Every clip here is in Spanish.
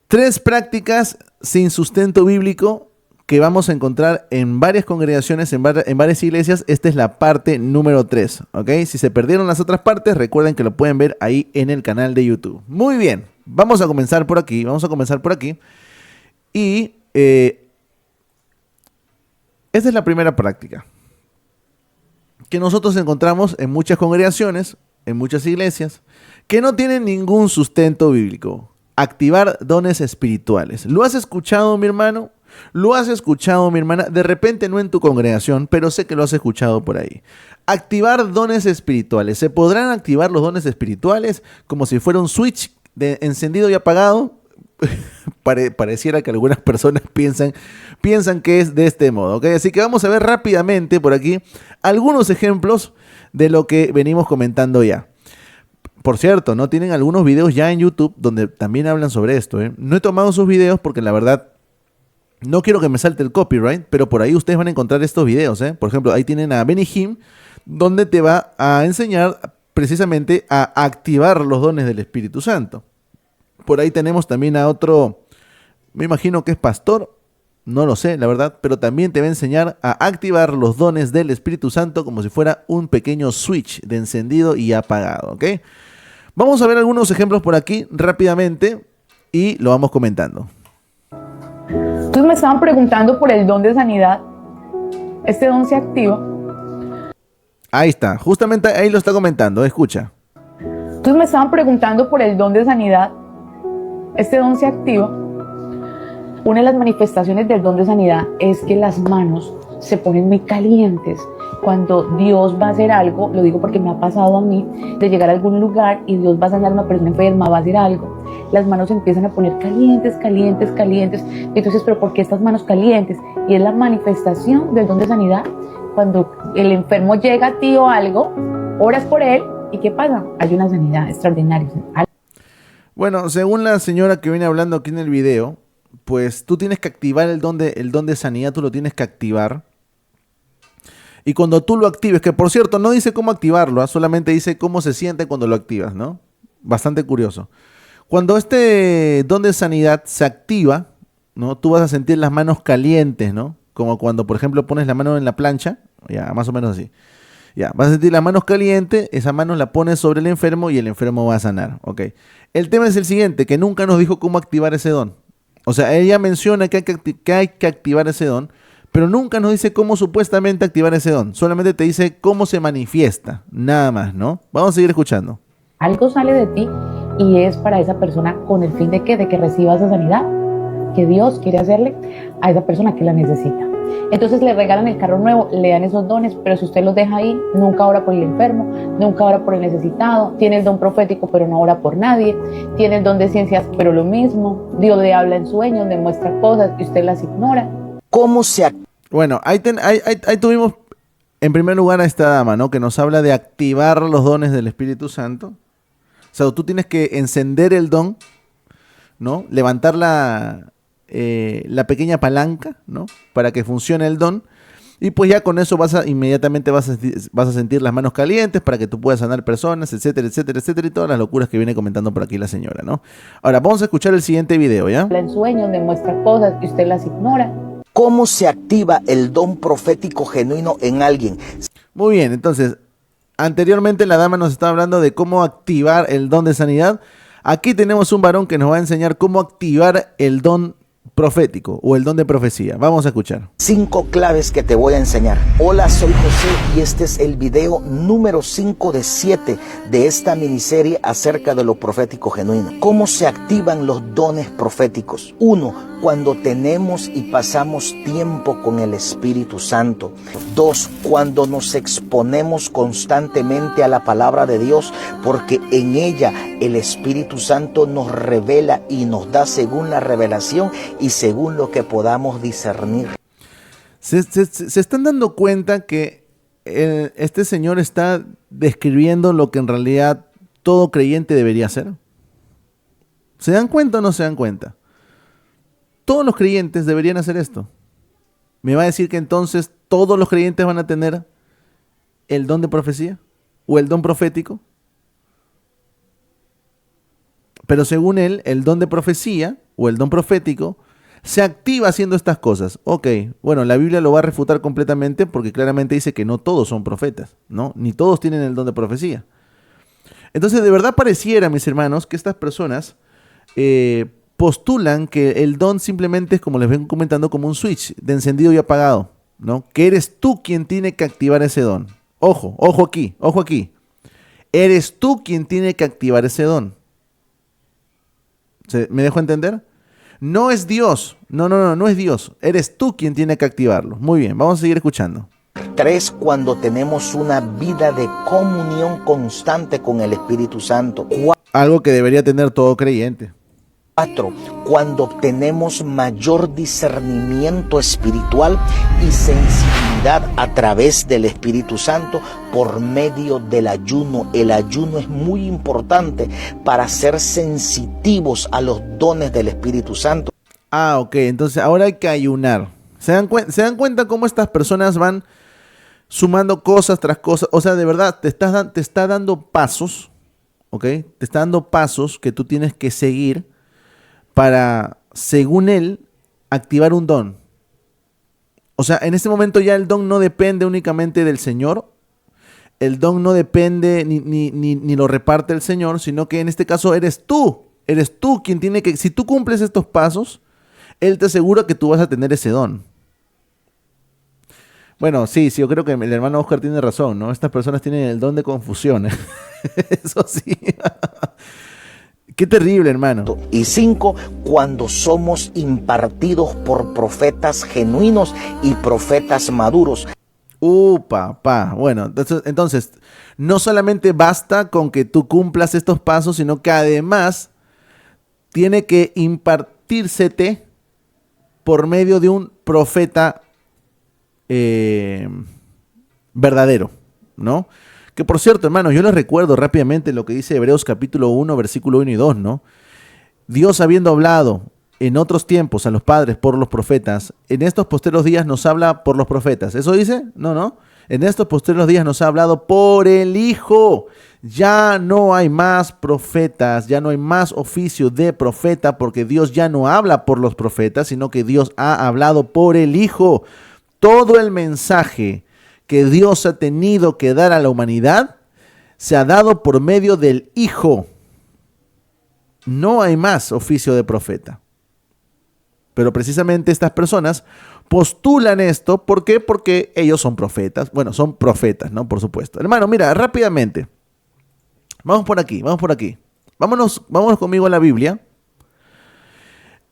Tres prácticas sin sustento bíblico que vamos a encontrar en varias congregaciones, en varias iglesias. Esta es la parte número 3, ¿ok? Si se perdieron las otras partes, recuerden que lo pueden ver ahí en el canal de YouTube. Muy bien, vamos a comenzar por aquí, Y esta es la primera práctica que nosotros encontramos en muchas congregaciones, en muchas iglesias, que no tienen ningún sustento bíblico. Activar dones espirituales. ¿Lo has escuchado, mi hermano? ¿Lo has escuchado, mi hermana? De repente no en tu congregación, pero sé que lo has escuchado por ahí. Activar dones espirituales. ¿Se podrán activar los dones espirituales como si fuera un switch de encendido y apagado? Pareciera que algunas personas piensan que es de este modo, ¿ok? Así que vamos a ver rápidamente por aquí algunos ejemplos de lo que venimos comentando ya. Por cierto, ¿no? Tienen algunos videos ya en YouTube donde también hablan sobre esto, ¿eh? No he tomado sus videos porque la verdad no quiero que me salte el copyright, pero por ahí ustedes van a encontrar estos videos, ¿eh? Por ejemplo, ahí tienen a Benny Hinn, donde te va a enseñar precisamente a activar los dones del Espíritu Santo. Por ahí tenemos también a otro, me imagino que es pastor, no lo sé, la verdad, pero también te va a enseñar a activar los dones del Espíritu Santo como si fuera un pequeño switch de encendido y apagado, ¿ok? Vamos a ver algunos ejemplos por aquí rápidamente y lo vamos comentando. Entonces me estaban preguntando por el don de sanidad. ¿Este don se activa? Ahí está, justamente ahí lo está comentando, escucha. Entonces me estaban preguntando por el don de sanidad. ¿Este don se activa? Una de las manifestaciones del don de sanidad es que las manos se ponen muy calientes. Cuando Dios va a hacer algo, lo digo porque me ha pasado a mí, de llegar a algún lugar y Dios va a sanar a una persona enferma, va a hacer algo, las manos se empiezan a poner calientes. Entonces, ¿pero por qué estas manos calientes? Y es la manifestación del don de sanidad. Cuando el enfermo llega a ti o algo, oras por él, ¿y qué pasa? Hay una sanidad extraordinaria. Bueno, según la señora que viene hablando aquí en el video, pues tú tienes que activar el don de sanidad, tú lo tienes que activar. Y cuando tú lo actives, que por cierto no dice cómo activarlo, solamente dice cómo se siente cuando lo activas, ¿no? Bastante curioso. Cuando este don de sanidad se activa, ¿no? Tú vas a sentir las manos calientes, ¿no? Como cuando, por ejemplo, pones la mano en la plancha, ya, más o menos así. Ya, vas a sentir las manos calientes, esa mano la pones sobre el enfermo y el enfermo va a sanar, ¿ok? El tema es el siguiente, que nunca nos dijo cómo activar ese don. O sea, ella menciona que hay que activar ese don, pero nunca nos dice cómo supuestamente activar ese don. Solamente te dice cómo se manifiesta, nada más, ¿no? Vamos a seguir escuchando. Algo sale de ti y es para esa persona con el fin de que reciba esa sanidad que Dios quiere hacerle a esa persona que la necesita. Entonces le regalan el carro nuevo, le dan esos dones, pero si usted los deja ahí, nunca ora por el enfermo, nunca ora por el necesitado, tiene el don profético, pero no ora por nadie, tiene el don de ciencias, pero lo mismo, Dios le habla en sueños, le muestra cosas y usted las ignora. ¿Cómo se activa? Bueno, ahí tuvimos en primer lugar a esta dama, ¿no? Que nos habla de activar los dones del Espíritu Santo. O sea, tú tienes que encender el don, ¿no? Levantar la pequeña palanca, ¿no? Para que funcione el don. Y pues ya con eso inmediatamente vas a sentir las manos calientes para que tú puedas sanar personas, etcétera, etcétera, etcétera, y todas las locuras que viene comentando por aquí la señora, ¿no? Ahora, vamos a escuchar el siguiente video, ¿ya? Habla en sueños, le muestra cosas y usted las ignora. ¿Cómo se activa el don profético genuino en alguien? Muy bien, entonces, anteriormente la dama nos estaba hablando de cómo activar el don de sanidad. Aquí tenemos un varón que nos va a enseñar cómo activar el don profético o el don de profecía. Vamos a escuchar. 5 claves que te voy a enseñar. Hola, soy José y este es el video número 5 de 7 de esta miniserie acerca de lo profético genuino. ¿Cómo se activan los dones proféticos? 1. Cuando tenemos y pasamos tiempo con el Espíritu Santo. 2. Cuando nos exponemos constantemente a la palabra de Dios, porque en ella el Espíritu Santo nos revela y nos da según la revelación y según lo que podamos discernir. Se están dando cuenta que este señor está describiendo lo que en realidad todo creyente debería hacer. ¿Se dan cuenta o no se dan cuenta? Todos los creyentes deberían hacer esto. ¿Me va a decir que entonces todos los creyentes van a tener el don de profecía o el don profético? Pero según él, el don de profecía o el don profético se activa haciendo estas cosas. Ok, bueno, la Biblia lo va a refutar completamente porque claramente dice que no todos son profetas, ¿no? Ni todos tienen el don de profecía. Entonces, de verdad pareciera, mis hermanos, que estas personas postulan que el don simplemente es, como les vengo comentando, como un switch de encendido y apagado, ¿no? Que eres tú quien tiene que activar ese don. Ojo, ojo aquí, ojo aquí. Eres tú quien tiene que activar ese don. ¿Me dejo entender? No es Dios. No es Dios. Eres tú quien tiene que activarlo. Muy bien, vamos a seguir escuchando. 3, cuando tenemos una vida de comunión constante con el Espíritu Santo. Algo que debería tener todo creyente. 4, cuando obtenemos mayor discernimiento espiritual y sensibilidad a través del Espíritu Santo por medio del ayuno. El ayuno es muy importante para ser sensitivos a los dones del Espíritu Santo. Ah, ok, entonces ahora hay que ayunar. ¿Se dan cuenta cómo estas personas van sumando cosas tras cosas? O sea, de verdad, te está dando pasos, ¿ok? Te está dando pasos que tú tienes que seguir para, según él, activar un don. O sea, en este momento ya el don no depende únicamente del Señor. El don no depende ni lo reparte el Señor, sino que en este caso eres tú. Eres tú quien tiene que... Si tú cumples estos pasos, Él te asegura que tú vas a tener ese don. Bueno, sí, yo creo que el hermano Oscar tiene razón, ¿no? Estas personas tienen el don de confusión. Eso sí. Qué terrible, hermano. Y 5, cuando somos impartidos por profetas genuinos y profetas maduros. Papá. Bueno, entonces, no solamente basta con que tú cumplas estos pasos, sino que además tiene que impartírsete por medio de un profeta verdadero, ¿no? Que por cierto, hermanos, yo les recuerdo rápidamente lo que dice Hebreos capítulo 1, versículo 1 y 2, ¿no? Dios, habiendo hablado en otros tiempos a los padres por los profetas, en estos posteros días nos habla por los profetas. ¿Eso dice? No. En estos posteros días nos ha hablado por el Hijo. Ya no hay más profetas, ya no hay más oficio de profeta, porque Dios ya no habla por los profetas, sino que Dios ha hablado por el Hijo. Todo el mensaje que Dios ha tenido que dar a la humanidad se ha dado por medio del Hijo. No hay más oficio de profeta. Pero precisamente estas personas postulan esto. ¿Por qué? Porque ellos son profetas. Bueno, son profetas, ¿no? Por supuesto. Hermano, mira, rápidamente. Vamos por aquí. Vámonos conmigo a la Biblia.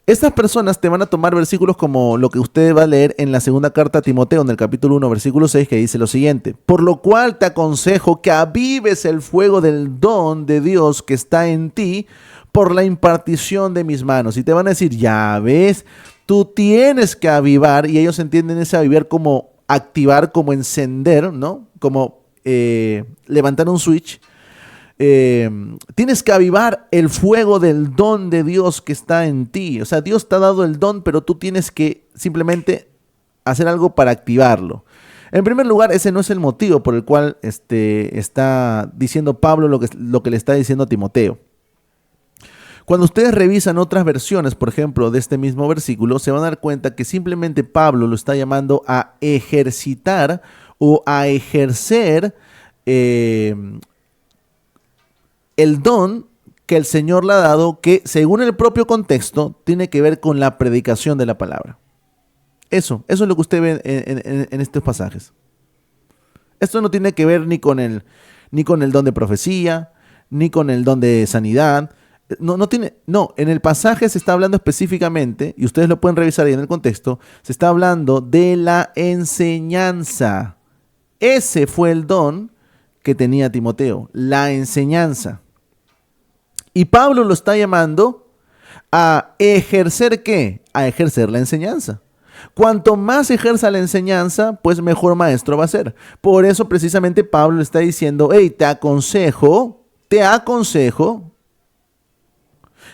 Estas personas te van a tomar versículos como lo que usted va a leer en la segunda carta a Timoteo, en el capítulo 1, versículo 6, que dice lo siguiente: por lo cual te aconsejo que avives el fuego del don de Dios que está en ti por la impartición de mis manos. Y te van a decir, ya ves, tú tienes que avivar, y ellos entienden ese avivar como activar, como encender, ¿no? Como levantar un switch. Tienes que avivar el fuego del don de Dios que está en ti. O sea, Dios te ha dado el don, pero tú tienes que simplemente hacer algo para activarlo. En primer lugar, ese no es el motivo por el cual está diciendo Pablo lo que le está diciendo a Timoteo. Cuando ustedes revisan otras versiones, por ejemplo, de este mismo versículo, se van a dar cuenta que simplemente Pablo lo está llamando a ejercitar o a ejercer el don que el Señor le ha dado, que según el propio contexto tiene que ver con la predicación de la palabra. Eso es lo que usted ve en estos pasajes. Esto no tiene que ver ni con el don de profecía, ni con el don de sanidad. No, en el pasaje se está hablando específicamente, y ustedes lo pueden revisar ahí en el contexto, se está hablando de la enseñanza. Ese fue el don que tenía Timoteo, la enseñanza. Y Pablo lo está llamando a ejercer ¿qué? A ejercer la enseñanza. Cuanto más ejerza la enseñanza, pues mejor maestro va a ser. Por eso precisamente Pablo le está diciendo, hey, te aconsejo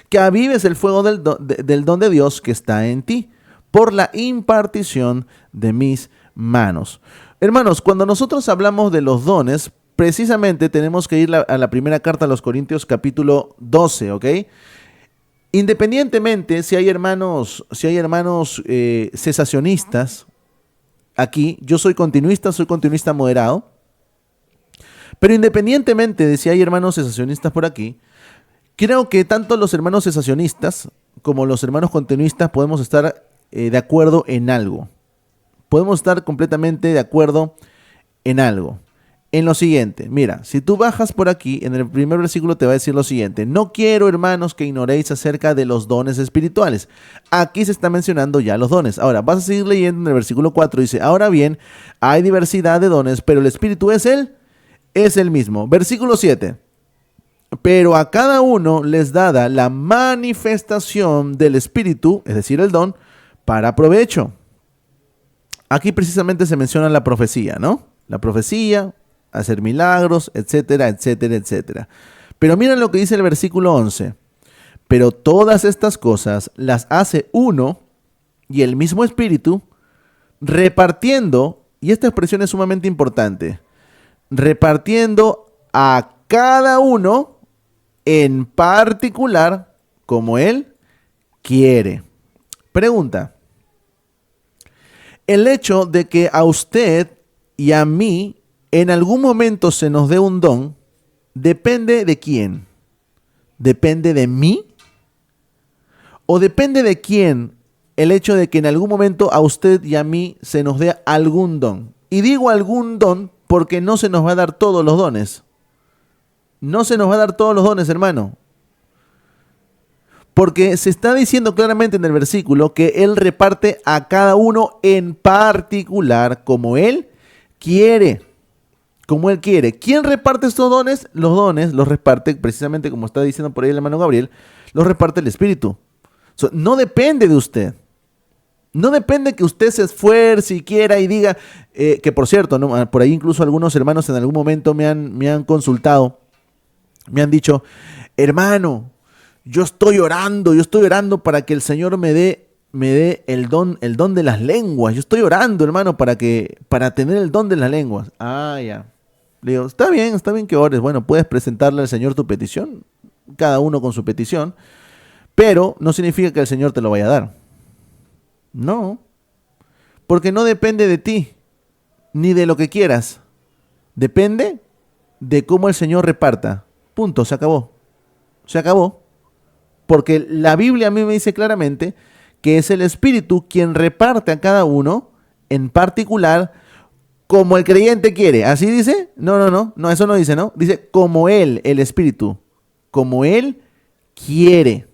que avives el fuego del don de Dios que está en ti por la impartición de mis manos. Hermanos, cuando nosotros hablamos de los dones, precisamente tenemos que ir a la primera carta a los Corintios capítulo 12, ¿ok? Independientemente si hay hermanos cesacionistas, aquí yo soy continuista moderado, pero independientemente de si hay hermanos cesacionistas por aquí, creo que tanto los hermanos cesacionistas como los hermanos continuistas podemos estar de acuerdo en algo. Podemos estar completamente de acuerdo en algo. En lo siguiente, mira, si tú bajas por aquí, en el primer versículo te va a decir lo siguiente: no quiero, hermanos, que ignoréis acerca de los dones espirituales. Aquí se está mencionando ya los dones. Ahora, vas a seguir leyendo en el versículo 4, dice: ahora bien, hay diversidad de dones, pero el Espíritu es el mismo. Versículo 7. Pero a cada uno les dada la manifestación del Espíritu, es decir, el don, para provecho. Aquí precisamente se menciona la profecía, ¿no? La profecía, hacer milagros, etcétera, etcétera, etcétera. Pero miren lo que dice el versículo 11. Pero todas estas cosas las hace uno y el mismo Espíritu, repartiendo, y esta expresión es sumamente importante, repartiendo a cada uno en particular como Él quiere. Pregunta: el hecho de que a usted y a mí en algún momento se nos dé un don, ¿depende de quién? ¿Depende de mí? ¿O depende de quién el hecho de que en algún momento a usted y a mí se nos dé algún don? Y digo algún don porque no se nos va a dar todos los dones. No se nos va a dar todos los dones, hermano. Porque se está diciendo claramente en el versículo que Él reparte a cada uno en particular como Él quiere. Como Él quiere. ¿Quién reparte estos dones? Los dones los reparte, precisamente como está diciendo por ahí el hermano Gabriel, los reparte el Espíritu. No depende de usted. No depende que usted se esfuerce y quiera y diga, que por cierto, ¿no? Por ahí incluso algunos hermanos en algún momento me han consultado, me han dicho: hermano, yo estoy orando para que el Señor me dé el don de las lenguas. Yo estoy orando, hermano, para tener el don de las lenguas. Ah, ya. Le digo: está bien que ores. Bueno, puedes presentarle al Señor tu petición, cada uno con su petición, pero no significa que el Señor te lo vaya a dar. No, porque no depende de ti, ni de lo que quieras. Depende de cómo el Señor reparta. Punto, se acabó. Se acabó. Porque la Biblia a mí me dice claramente que es el Espíritu quien reparte a cada uno en particular como el creyente quiere. ¿Así dice? No, eso no dice, ¿no? Dice como Él, el Espíritu, como Él quiere.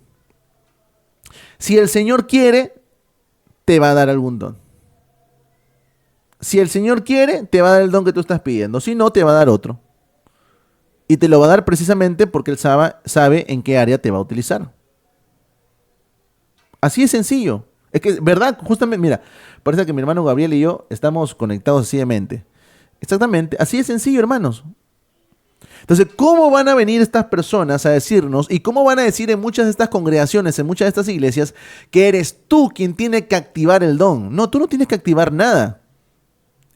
Si el Señor quiere, te va a dar algún don. Si el Señor quiere, te va a dar el don que tú estás pidiendo. Si no, te va a dar otro. Y te lo va a dar precisamente porque Él sabe en qué área te va a utilizar. Así es sencillo. Es que, ¿verdad? Justamente, mira, parece que mi hermano Gabriel y yo estamos conectados así de mente. Exactamente, así es sencillo, hermanos. Entonces, ¿cómo van a venir estas personas a decirnos y cómo van a decir en muchas de estas congregaciones, en muchas de estas iglesias, que eres tú quien tiene que activar el don? No, tú no tienes que activar nada.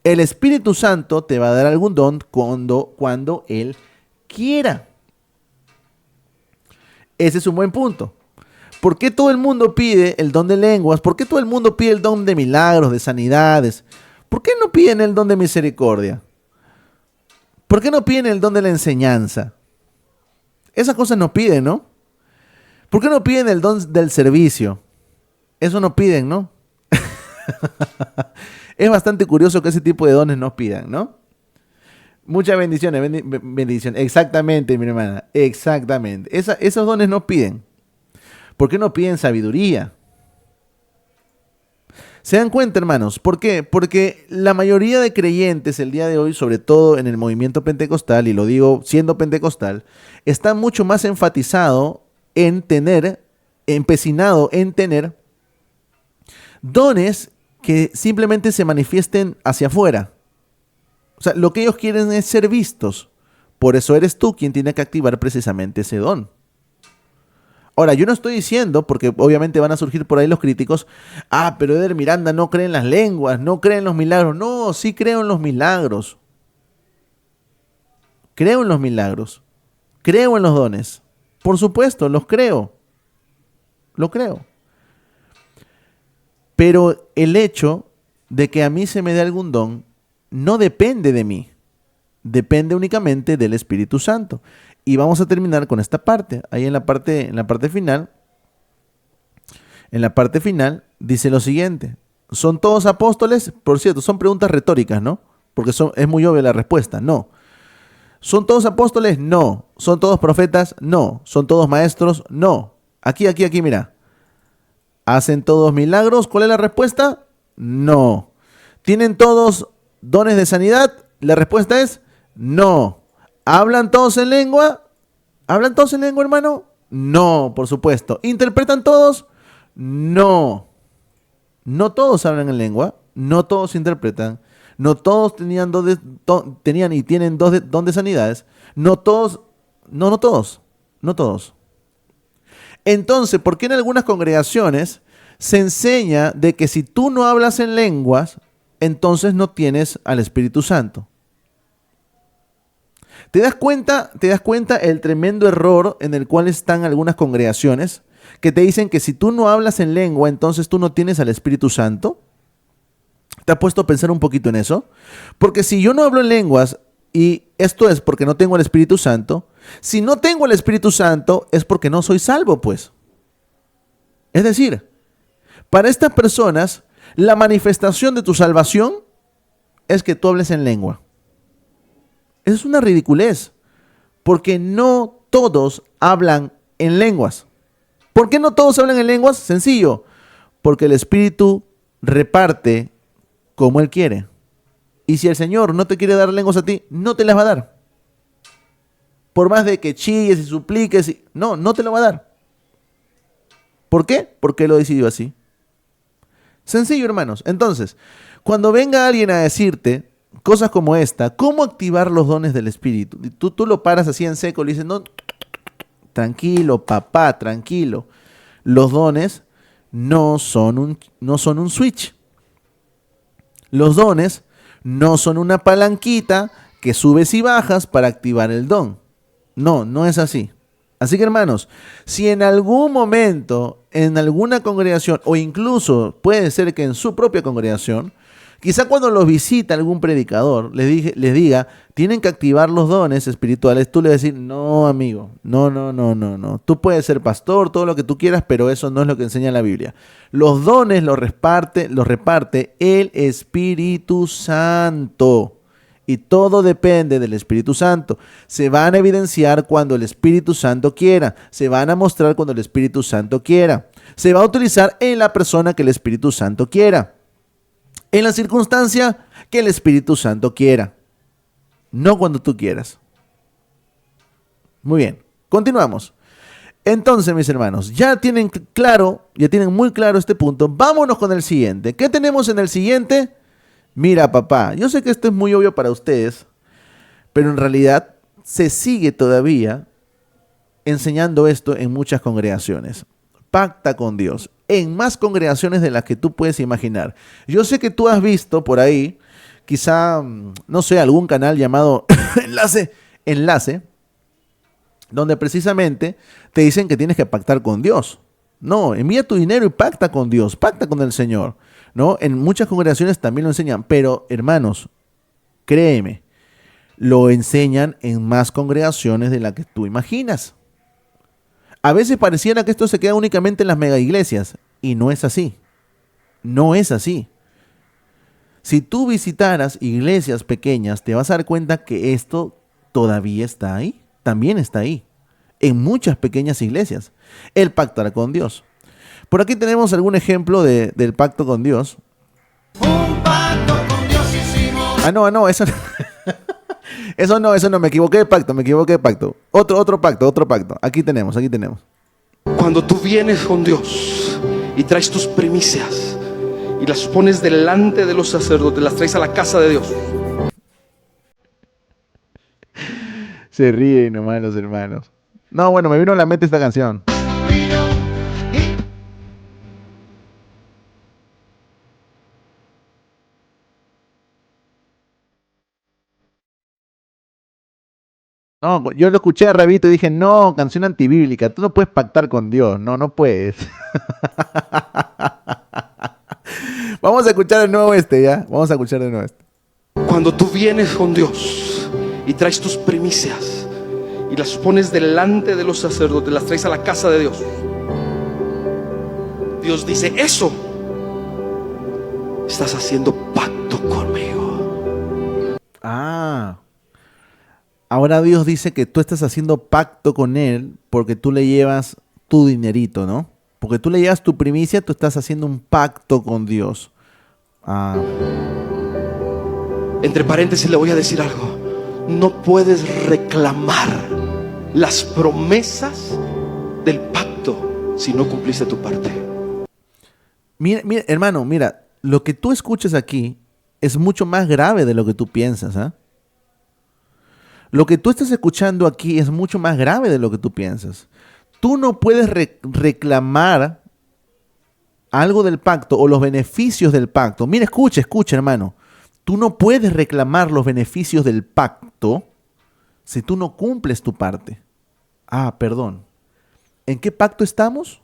El Espíritu Santo te va a dar algún don cuando Él quiera. Ese es un buen punto. ¿Por qué todo el mundo pide el don de lenguas? ¿Por qué todo el mundo pide el don de milagros, de sanidades? ¿Por qué no piden el don de misericordia? ¿Por qué no piden el don de la enseñanza? Esas cosas no piden, ¿no? ¿Por qué no piden el don del servicio? Eso no piden, ¿no? Es bastante curioso que ese tipo de dones no pidan, ¿no? Muchas bendiciones, bendiciones. Exactamente, mi hermana, exactamente. Esos dones no piden. ¿Por qué no piden sabiduría? ¿Se dan cuenta, hermanos? ¿Por qué? Porque la mayoría de creyentes el día de hoy, sobre todo en el movimiento pentecostal, y lo digo siendo pentecostal, está mucho más empecinado en tener dones que simplemente se manifiesten hacia afuera. O sea, lo que ellos quieren es ser vistos. Por eso eres tú quien tiene que activar precisamente ese don. Ahora, yo no estoy diciendo, porque obviamente van a surgir por ahí los críticos, pero Eder Miranda no cree en las lenguas, no cree en los milagros. No, sí creo en los milagros. Creo en los milagros. Creo en los dones. Por supuesto, los creo. lo creo. Pero el hecho de que a mí se me dé algún don no depende de mí, depende únicamente del Espíritu Santo. Y vamos a terminar con esta parte. Ahí en la parte final, dice lo siguiente: ¿son todos apóstoles? Por cierto, son preguntas retóricas, ¿no? Porque es muy obvia la respuesta. No. ¿Son todos apóstoles? No. ¿Son todos profetas? No. ¿Son todos maestros? No. Aquí, mira. ¿Hacen todos milagros? ¿Cuál es la respuesta? No. ¿Tienen todos dones de sanidad? La respuesta es no. ¿Hablan todos en lengua? ¿Hablan todos en lengua, hermano? No, por supuesto. ¿Interpretan todos? No. No todos hablan en lengua, no todos interpretan, no todos tenían y tienen don de sanidades, no todos, no todos, no todos. Entonces, ¿por qué en algunas congregaciones se enseña de que si tú no hablas en lenguas, entonces no tienes al Espíritu Santo? ¿Te das cuenta el tremendo error en el cual están algunas congregaciones? Que te dicen que si tú no hablas en lengua, entonces tú no tienes al Espíritu Santo. ¿Te has puesto a pensar un poquito en eso? Porque si yo no hablo en lenguas, y esto es porque no tengo el Espíritu Santo, si no tengo el Espíritu Santo es porque no soy salvo, pues. Es decir, para estas personas, la manifestación de tu salvación es que tú hables en lengua. Eso es una ridiculez, porque no todos hablan en lenguas. ¿Por qué no todos hablan en lenguas? Sencillo, porque el Espíritu reparte como Él quiere. Y si el Señor no te quiere dar lenguas a ti, no te las va a dar. Por más de que chilles y supliques, no te lo va a dar. ¿Por qué? Porque Él lo decidió así. Sencillo, hermanos. Entonces, cuando venga alguien a decirte cosas como esta, ¿cómo activar los dones del Espíritu? Tú lo paras así en seco, le dices, no, tranquilo, papá, tranquilo. Los dones no son un switch. Los dones no son una palanquita que subes y bajas para activar el don. No es así. Así que, hermanos, si en algún momento, en alguna congregación, o incluso puede ser que en su propia congregación, quizá cuando los visita algún predicador, les diga, tienen que activar los dones espirituales, tú le vas a decir, no, amigo, no. Tú puedes ser pastor, todo lo que tú quieras, pero eso no es lo que enseña la Biblia. Los dones los reparte el Espíritu Santo. Y todo depende del Espíritu Santo. Se van a evidenciar cuando el Espíritu Santo quiera. Se van a mostrar cuando el Espíritu Santo quiera. Se va a utilizar en la persona que el Espíritu Santo quiera. En la circunstancia que el Espíritu Santo quiera. No cuando tú quieras. Muy bien, continuamos. Entonces, mis hermanos, ya tienen muy claro este punto. Vámonos con el siguiente. ¿Qué tenemos en el siguiente? Mira, papá, yo sé que esto es muy obvio para ustedes, pero en realidad se sigue todavía enseñando esto en muchas congregaciones. Pacta con Dios. En más congregaciones de las que tú puedes imaginar. Yo sé que tú has visto por ahí, quizá, no sé, algún canal llamado Enlace, donde precisamente te dicen que tienes que pactar con Dios. No, envía tu dinero y pacta con Dios, pacta con el Señor, ¿no? En muchas congregaciones también lo enseñan, pero hermanos, créeme, lo enseñan en más congregaciones de las que tú imaginas. A veces pareciera que esto se queda únicamente en las mega iglesias, y no es así. No es así. Si tú visitaras iglesias pequeñas, te vas a dar cuenta que esto todavía está ahí, también está ahí, en muchas pequeñas iglesias, el pactar con Dios. Por aquí tenemos algún ejemplo del pacto con Dios. Un pacto con Dios hicimos. No, eso no. Eso no, me equivoqué de pacto. Otro pacto. Aquí tenemos. Cuando tú vienes con Dios y traes tus primicias y las pones delante de los sacerdotes, las traes a la casa de Dios. Se ríen nomás los hermanos. No, bueno, me vino a la mente esta canción. No, yo lo escuché a Rabito y dije, no, canción antibíblica, tú no puedes pactar con Dios, no, no puedes. Vamos a escuchar de nuevo ¿ya? Vamos a escuchar de nuevo Cuando tú vienes con Dios y traes tus primicias y las pones delante de los sacerdotes, las traes a la casa de Dios, Dios dice, eso, estás haciendo pacto conmigo. Ah, ahora Dios dice que tú estás haciendo pacto con Él porque tú le llevas tu dinerito, ¿no? Porque tú le llevas tu primicia, tú estás haciendo un pacto con Dios. Ah. Entre paréntesis le voy a decir algo. No puedes reclamar las promesas del pacto si no cumpliste tu parte. Mira, mira, hermano, mira, lo que tú escuchas aquí es mucho más grave de lo que tú piensas, ¿ah? Lo que tú estás escuchando aquí es mucho más grave de lo que tú piensas. Tú no puedes reclamar algo del pacto o los beneficios del pacto. Mira, escucha, hermano. Tú no puedes reclamar los beneficios del pacto si tú no cumples tu parte. Ah, perdón. ¿En qué pacto estamos?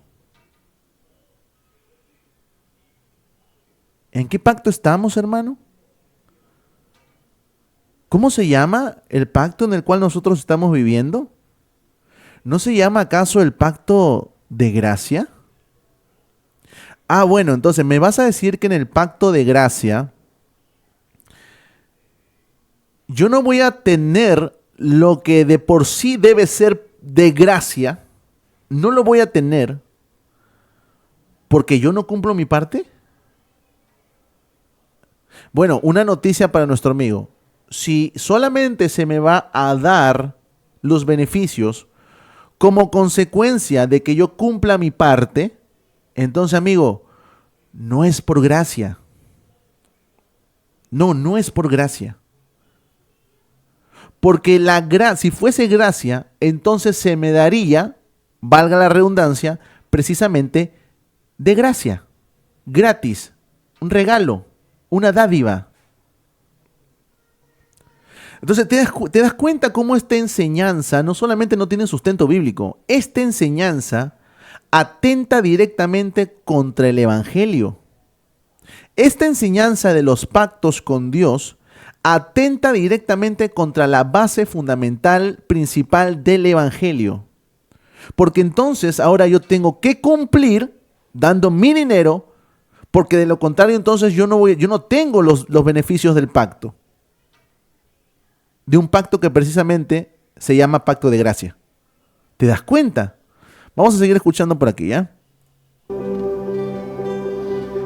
¿En qué pacto estamos, hermano? ¿Cómo se llama el pacto en el cual nosotros estamos viviendo? ¿No se llama acaso el pacto de gracia? Ah, bueno, entonces me vas a decir que en el pacto de gracia yo no voy a tener lo que de por sí debe ser de gracia, no lo voy a tener porque yo no cumplo mi parte. Bueno, una noticia para nuestro amigo. Si solamente se me va a dar los beneficios como consecuencia de que yo cumpla mi parte, entonces, amigo, no es por gracia. No, no es por gracia. Porque si fuese gracia, entonces se me daría, valga la redundancia, precisamente de gracia, gratis, un regalo, una dádiva. Entonces te das cuenta cómo esta enseñanza no solamente no tiene sustento bíblico, esta enseñanza atenta directamente contra el Evangelio. Esta enseñanza de los pactos con Dios atenta directamente contra la base fundamental principal del Evangelio. Porque entonces ahora yo tengo que cumplir dando mi dinero, porque de lo contrario entonces yo no tengo los beneficios del pacto. De un pacto que precisamente se llama pacto de gracia. ¿Te das cuenta? Vamos a seguir escuchando por aquí, ¿ya?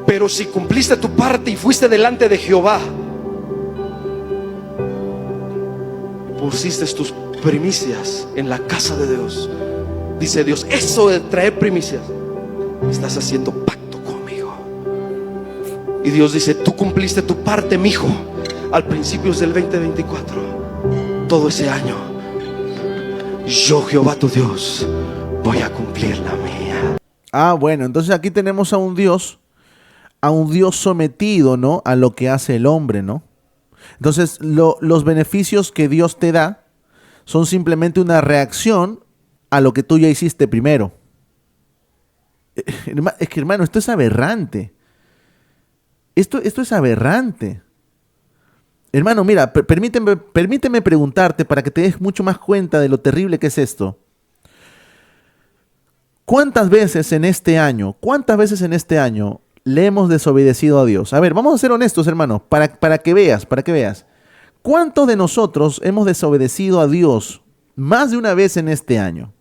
Pero si cumpliste tu parte y fuiste delante de Jehová, pusiste tus primicias en la casa de Dios, dice Dios, eso de traer primicias, estás haciendo pacto conmigo. Y Dios dice, tú cumpliste tu parte, mijo, al principio del 2024. Todo ese año, yo, Jehová tu Dios, voy a cumplir la mía. Ah, bueno, entonces aquí tenemos a un Dios sometido, ¿no? A lo que hace el hombre, ¿no? Entonces, los beneficios que Dios te da son simplemente una reacción a lo que tú ya hiciste primero. Es que, hermano, esto es aberrante. Esto es aberrante. Hermano, mira, permíteme preguntarte para que te des mucho más cuenta de lo terrible que es esto. ¿Cuántas veces en este año le hemos desobedecido a Dios? A ver, vamos a ser honestos, hermano, para que veas. ¿Cuántos de nosotros hemos desobedecido a Dios más de una vez en este año?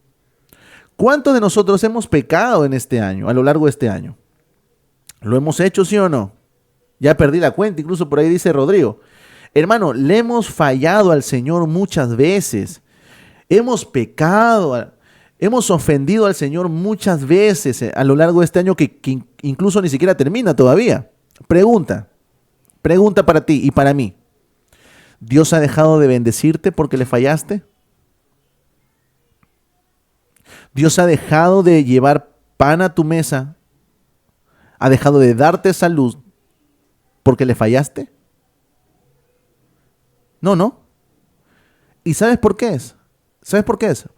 ¿Cuántos de nosotros hemos pecado en este año, a lo largo de este año? ¿Lo hemos hecho, sí o no? Ya perdí la cuenta, incluso por ahí dice Rodrigo. Hermano, le hemos fallado al Señor muchas veces. Hemos pecado, hemos ofendido al Señor muchas veces a lo largo de este año que incluso ni siquiera termina todavía. Pregunta para ti y para mí. ¿Dios ha dejado de bendecirte porque le fallaste? ¿Dios ha dejado de llevar pan a tu mesa? ¿Ha dejado de darte salud porque le fallaste? No. ¿Y sabes por qué es? ¿Sabes por qué es?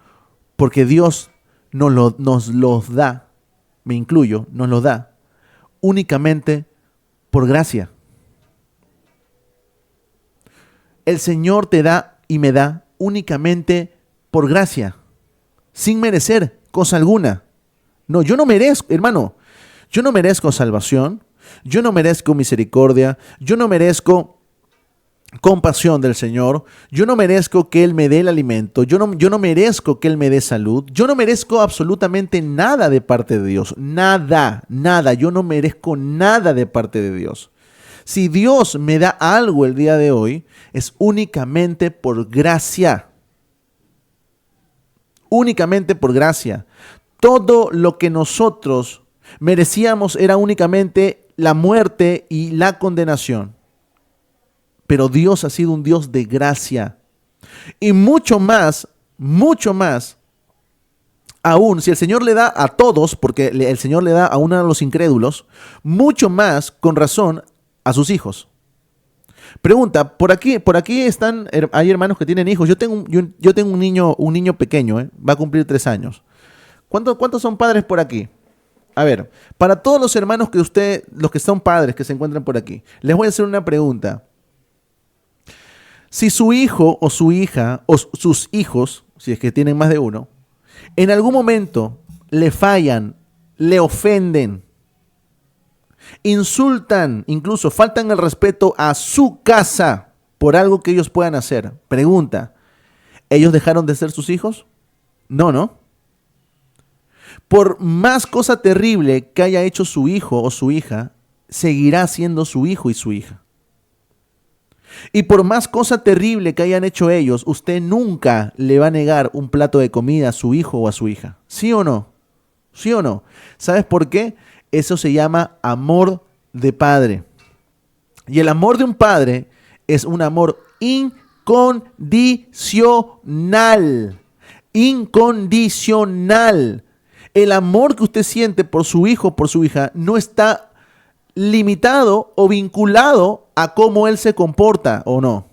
Porque Dios nos los da, me incluyo, nos los da únicamente por gracia. El Señor te da y me da únicamente por gracia, sin merecer cosa alguna. No, yo no merezco, hermano, yo no merezco salvación, yo no merezco misericordia, yo no merezco compasión del Señor, yo no merezco que Él me dé el alimento, yo no merezco que Él me dé salud, yo no merezco absolutamente nada de parte de Dios, nada, yo no merezco nada de parte de Dios. Si Dios me da algo el día de hoy, es únicamente por gracia. Únicamente por gracia. Todo lo que nosotros merecíamos era únicamente la muerte y la condenación. Pero Dios ha sido un Dios de gracia. Y mucho más, aún si el Señor le da a todos, porque el Señor le da a uno de los incrédulos, mucho más con razón a sus hijos. Pregunta, por aquí hay hermanos que tienen hijos. Yo tengo un niño pequeño, va a cumplir 3 años. ¿Cuántos son padres por aquí? A ver, para todos los hermanos los que son padres que se encuentran por aquí, les voy a hacer una pregunta. Si su hijo o su hija o sus hijos, si es que tienen más de uno, en algún momento le fallan, le ofenden, insultan, incluso faltan el respeto a su casa por algo que ellos puedan hacer. Pregunta, ¿ellos dejaron de ser sus hijos? No. Por más cosa terrible que haya hecho su hijo o su hija, seguirá siendo su hijo y su hija. Y por más cosa terrible que hayan hecho ellos, usted nunca le va a negar un plato de comida a su hijo o a su hija. ¿Sí o no? ¿Sí o no? ¿Sabes por qué? Eso se llama amor de padre. Y el amor de un padre es un amor incondicional. Incondicional. El amor que usted siente por su hijo o por su hija no está limitado o vinculado a cómo él se comporta o no.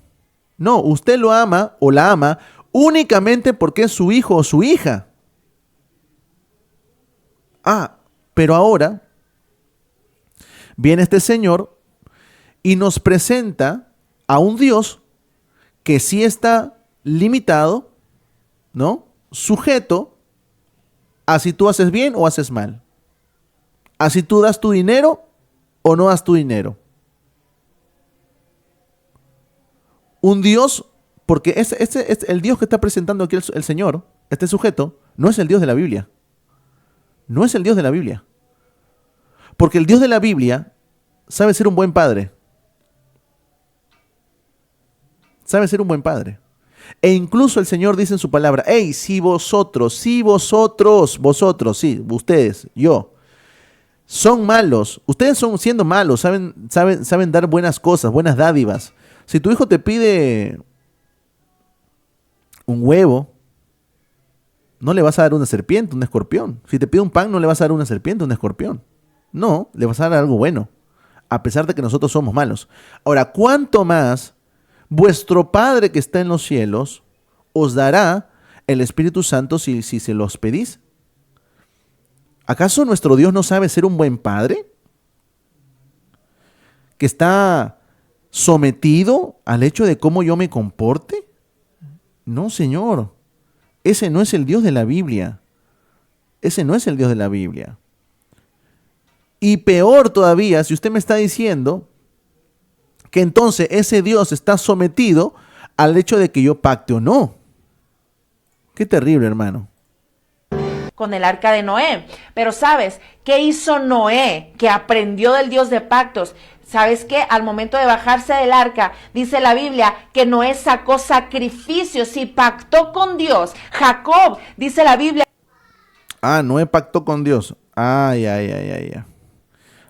No, usted lo ama o la ama únicamente porque es su hijo o su hija. Pero ahora viene este señor y nos presenta a un Dios que sí está limitado, ¿no? Sujeto a si tú haces bien o haces mal. A si tú das tu dinero o no das tu dinero. Un Dios, porque el Dios que está presentando aquí el Señor, este sujeto, no es el Dios de la Biblia. No es el Dios de la Biblia. Porque el Dios de la Biblia sabe ser un buen padre. Sabe ser un buen padre. E incluso el Señor dice en su palabra, hey, si vosotros, ustedes, yo, son malos, ustedes son siendo malos, saben dar buenas cosas, buenas dádivas. Si tu hijo te pide un huevo, no le vas a dar una serpiente, un escorpión. Si te pide un pan, no le vas a dar una serpiente, un escorpión. No, le vas a dar algo bueno, a pesar de que nosotros somos malos. Ahora, ¿cuánto más vuestro Padre que está en los cielos os dará el Espíritu Santo si se los pedís? ¿Acaso nuestro Dios no sabe ser un buen Padre? ¿Que está sometido al hecho de cómo yo me comporte? No, Señor. Ese no es el Dios de la Biblia. Ese no es el Dios de la Biblia. Y peor todavía, si usted me está diciendo que entonces ese Dios está sometido al hecho de que yo pacte o no. Qué terrible, hermano. Con el arca de Noé. Pero ¿sabes qué hizo Noé? Que aprendió del Dios de pactos. ¿Sabes qué? Al momento de bajarse del arca, dice la Biblia que Noé sacó sacrificios y pactó con Dios. Jacob, dice la Biblia. Noé pactó con Dios. Ay.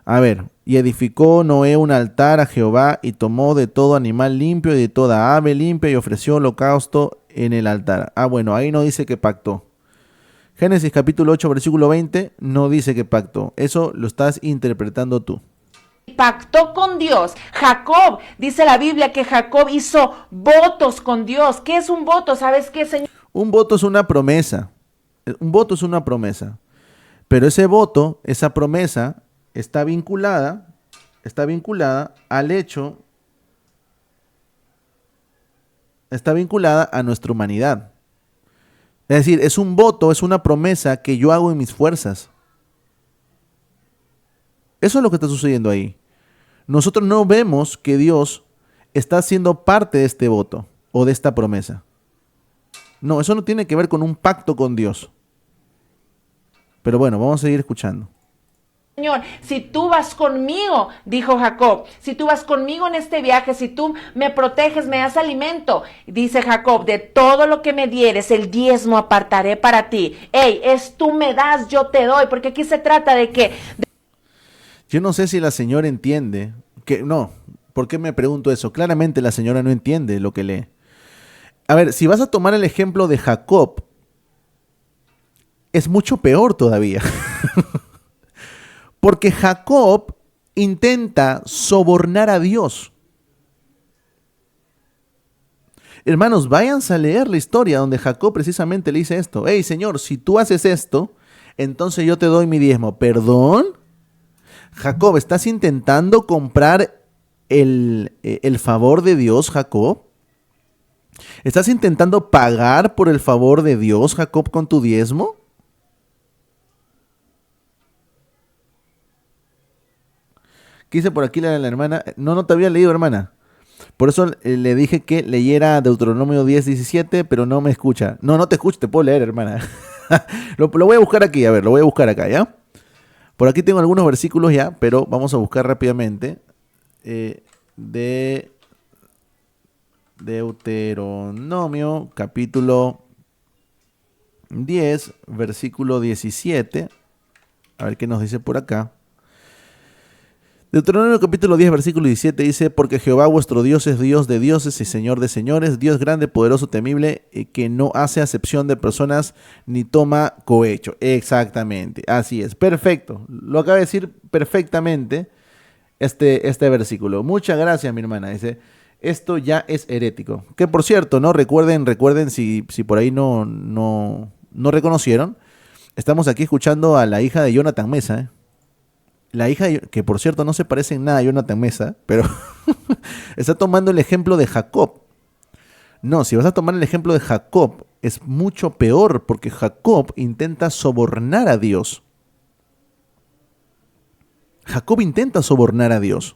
A ver, y edificó Noé un altar a Jehová y tomó de todo animal limpio y de toda ave limpia y ofreció holocausto en el altar. Bueno, ahí no dice que pactó. Génesis capítulo 8, versículo 20, no dice que pactó. Eso lo estás interpretando tú. Pactó con Dios. Jacob, dice la Biblia que Jacob hizo votos con Dios. ¿Qué es un voto? ¿Sabes qué, Señor? Un voto es una promesa. Un voto es una promesa. Pero ese voto, esa promesa, está vinculada al hecho, está vinculada a nuestra humanidad. Es decir, es un voto, es una promesa que yo hago en mis fuerzas. Eso es lo que está sucediendo ahí. Nosotros no vemos que Dios está haciendo parte de este voto o de esta promesa. No, eso no tiene que ver con un pacto con Dios. Pero bueno, vamos a seguir escuchando. Señor, si tú vas conmigo, dijo Jacob, si tú vas conmigo en este viaje, si tú me proteges, me das alimento, dice Jacob, de todo lo que me dieres, el diezmo apartaré para ti. Ey, es tú me das, yo te doy, porque aquí se trata de que... Yo no sé si la señora entiende, que no, ¿por qué me pregunto eso? Claramente la señora no entiende lo que lee. A ver, si vas a tomar el ejemplo de Jacob, es mucho peor todavía. Porque Jacob intenta sobornar a Dios. Hermanos, váyanse a leer la historia donde Jacob precisamente le dice esto. Hey, Señor, si tú haces esto, entonces yo te doy mi diezmo. ¿Perdón? Jacob, ¿estás intentando comprar el favor de Dios, Jacob? ¿Estás intentando pagar por el favor de Dios, Jacob, con tu diezmo? ¿Qué dice por aquí la hermana? No te había leído, hermana. Por eso le dije que leyera Deuteronomio 10:17, pero no me escucha. No te escucho, te puedo leer, hermana. Lo voy a buscar aquí, a ver, lo voy a buscar acá, ¿ya? Por aquí tengo algunos versículos ya, pero vamos a buscar rápidamente. De Deuteronomio, capítulo 10, versículo 17. A ver qué nos dice por acá. Deuteronomio capítulo 10, versículo 17 dice, porque Jehová vuestro Dios es Dios de dioses y Señor de señores, Dios grande, poderoso, temible, que no hace acepción de personas ni toma cohecho. Exactamente, así es, perfecto. Lo acaba de decir perfectamente este versículo. Muchas gracias, mi hermana. Dice, esto ya es herético. Que por cierto, ¿no? Recuerden si por ahí no reconocieron, estamos aquí escuchando a la hija de Jonathan Mesa, ¿eh? La hija, que por cierto no se parece en nada a Jonathan Mesa, pero está tomando el ejemplo de Jacob. No, si vas a tomar el ejemplo de Jacob, es mucho peor, porque Jacob intenta sobornar a Dios. Jacob intenta sobornar a Dios.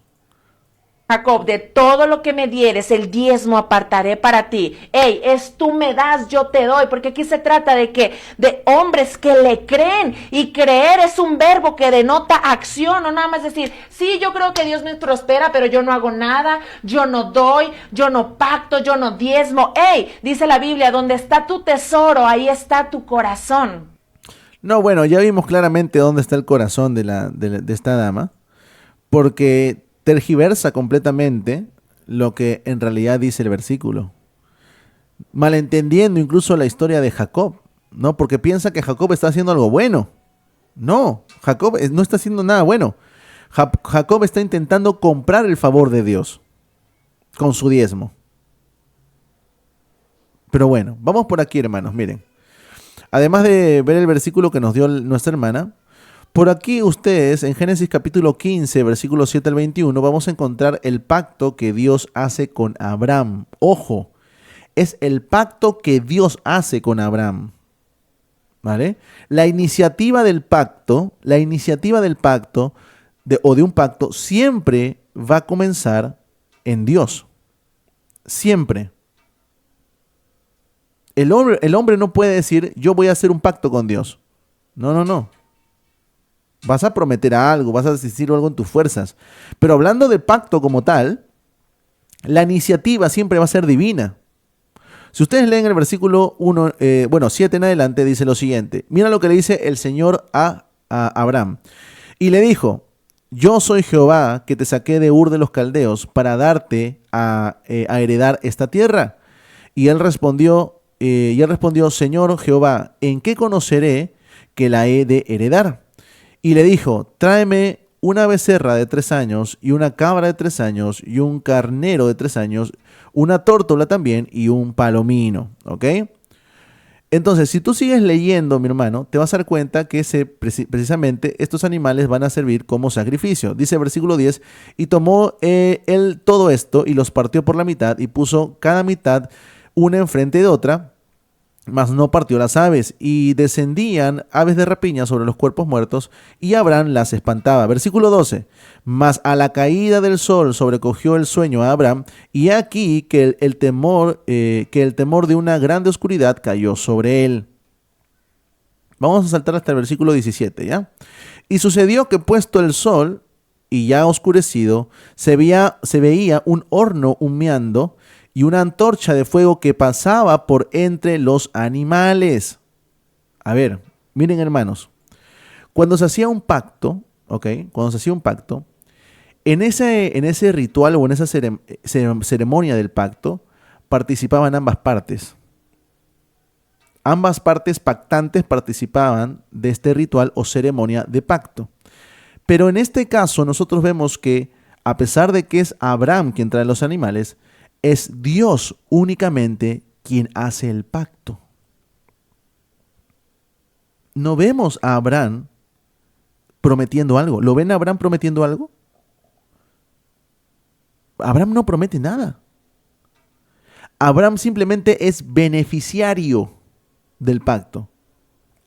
Jacob, de todo lo que me dieres, el diezmo apartaré para ti. Ey, es tú me das, yo te doy, porque aquí se trata de hombres que le creen, y creer es un verbo que denota acción, no nada más decir, sí, yo creo que Dios me prospera, pero yo no hago nada, yo no doy, yo no pacto, yo no diezmo. Ey, dice la Biblia, donde está tu tesoro, ahí está tu corazón. No, bueno, ya vimos claramente dónde está el corazón de esta dama, porque tergiversa completamente lo que en realidad dice el versículo, malentendiendo incluso la historia de Jacob, ¿no? Porque piensa que Jacob está haciendo algo bueno. No, Jacob no está haciendo nada bueno. Jacob está intentando comprar el favor de Dios con su diezmo. Pero bueno, vamos por aquí, hermanos, miren. Además de ver el versículo que nos dio nuestra hermana, por aquí ustedes, en Génesis capítulo 15, versículos 7 al 21, vamos a encontrar el pacto que Dios hace con Abraham. Ojo, es el pacto que Dios hace con Abraham. ¿Vale? La iniciativa del pacto o de un pacto siempre va a comenzar en Dios. Siempre. El hombre no puede decir, yo voy a hacer un pacto con Dios. No. Vas a prometer algo, vas a decir algo en tus fuerzas. Pero hablando de pacto como tal, la iniciativa siempre va a ser divina. Si ustedes leen el versículo 7 en adelante, dice lo siguiente. Mira lo que le dice el Señor a Abraham. Y le dijo, yo soy Jehová que te saqué de Ur de los Caldeos para darte a heredar esta tierra. Y él respondió, Señor Jehová, ¿en qué conoceré que la he de heredar? Y le dijo, tráeme una becerra de 3 años y una cabra de 3 años y un carnero de 3 años, una tórtola también y un palomino. ¿Ok? Entonces, si tú sigues leyendo, mi hermano, te vas a dar cuenta que precisamente estos animales van a servir como sacrificio. Dice el versículo 10, y tomó él todo esto y los partió por la mitad y puso cada mitad una enfrente de otra, mas no partió las aves, y descendían aves de rapiña sobre los cuerpos muertos, y Abraham las espantaba. Versículo 12. Mas a la caída del sol sobrecogió el sueño a Abraham, y aquí que el temor de una grande oscuridad cayó sobre él. Vamos a saltar hasta el versículo 17, ¿ya? Y sucedió que puesto el sol, y ya oscurecido, se veía un horno humeando, y una antorcha de fuego que pasaba por entre los animales. A ver, miren hermanos, cuando se hacía un pacto, ¿ok? Cuando se hacía un pacto, en ese ritual o en esa ceremonia del pacto, participaban ambas partes. Ambas partes pactantes participaban de este ritual o ceremonia de pacto. Pero en este caso nosotros vemos que, a pesar de que es Abraham quien trae los animales, es Dios únicamente quien hace el pacto. No vemos a Abraham prometiendo algo. ¿Lo ven a Abraham prometiendo algo? Abraham no promete nada. Abraham simplemente es beneficiario del pacto.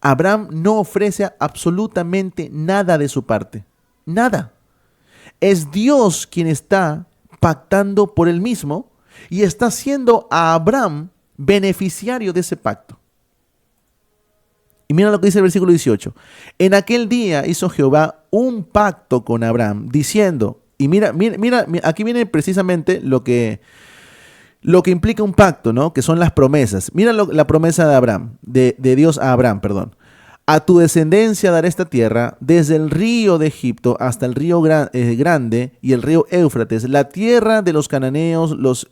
Abraham no ofrece absolutamente nada de su parte. Nada. Es Dios quien está pactando por él mismo y está haciendo a Abraham beneficiario de ese pacto. Y mira lo que dice el versículo 18. En aquel día hizo Jehová un pacto con Abraham, diciendo, y mira, aquí viene precisamente lo que implica un pacto, ¿no? Que son las promesas. Mira la promesa de Abraham, de Dios a Abraham, perdón. A tu descendencia daré esta tierra, desde el río de Egipto hasta el río grande y el río Éufrates, la tierra de los cananeos, los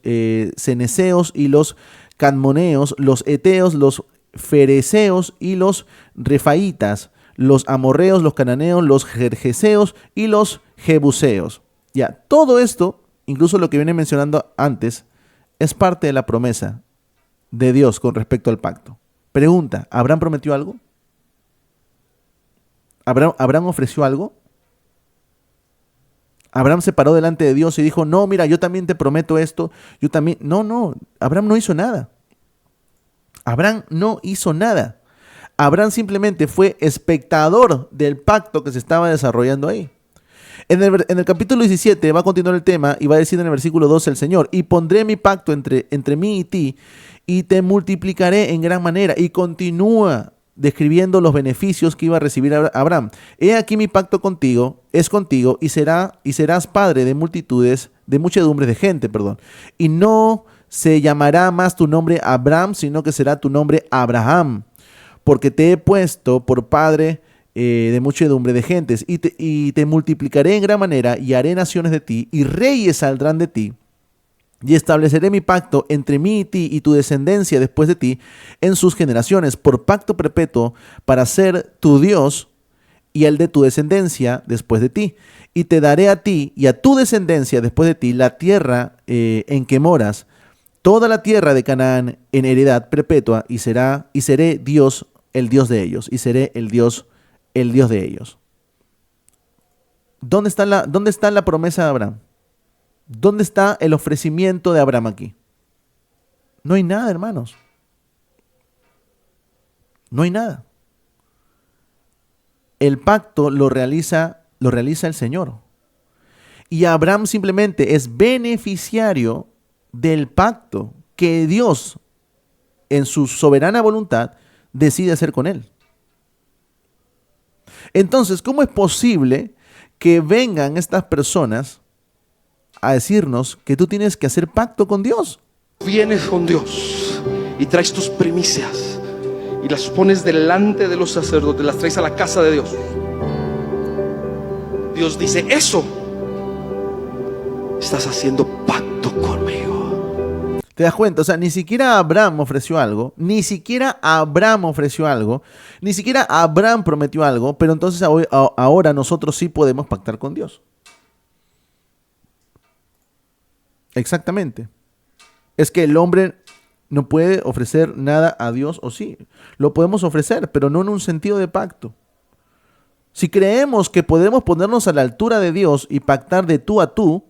ceneseos y los cadmoneos, los eteos, los fereceos y los refaitas, los amorreos, los cananeos, los gergeseos y los jebuseos. Ya, todo esto, incluso lo que viene mencionando antes, es parte de la promesa de Dios con respecto al pacto. Pregunta, ¿Abraham prometió algo? ¿Abraham ofreció algo? ¿Abraham se paró delante de Dios y dijo, no, mira, yo también te prometo esto, yo también? No, Abraham no hizo nada. Abraham no hizo nada. Abraham simplemente fue espectador del pacto que se estaba desarrollando ahí. En el capítulo 17 va a continuar el tema y va a decir en el versículo 12 el Señor, y pondré mi pacto entre mí y ti, y te multiplicaré en gran manera. Y continúa describiendo los beneficios que iba a recibir Abraham. He aquí mi pacto contigo, es contigo, y serás padre de multitudes, de muchedumbres de gente, Y no se llamará más tu nombre Abraham, sino que será tu nombre Abraham, porque te he puesto por padre de muchedumbre de gentes, y te multiplicaré en gran manera, y haré naciones de ti, y reyes saldrán de ti. Y estableceré mi pacto entre mí y ti y tu descendencia después de ti en sus generaciones, por pacto perpetuo, para ser tu Dios y el de tu descendencia después de ti. Y te daré a ti y a tu descendencia después de ti la tierra en que moras, toda la tierra de Canaán en heredad perpetua, y seré Dios, el Dios de ellos, y seré el Dios de ellos. ¿Dónde está la promesa de Abraham? ¿Dónde está el ofrecimiento de Abraham aquí? No hay nada, hermanos. No hay nada. El pacto lo realiza el Señor. Y Abraham simplemente es beneficiario del pacto que Dios, en su soberana voluntad, decide hacer con él. Entonces, ¿cómo es posible que vengan estas personas a decirnos que tú tienes que hacer pacto con Dios? Vienes con Dios y traes tus primicias y las pones delante de los sacerdotes, las traes a la casa de Dios. Dios dice, eso, estás haciendo pacto conmigo. ¿Te das cuenta? O sea, ni siquiera Abraham ofreció algo, ni siquiera Abraham prometió algo, pero entonces ahora nosotros sí podemos pactar con Dios. Exactamente. Es que el hombre no puede ofrecer nada a Dios, o sí, lo podemos ofrecer, pero no en un sentido de pacto. Si creemos que podemos ponernos a la altura de Dios y pactar de tú a tú,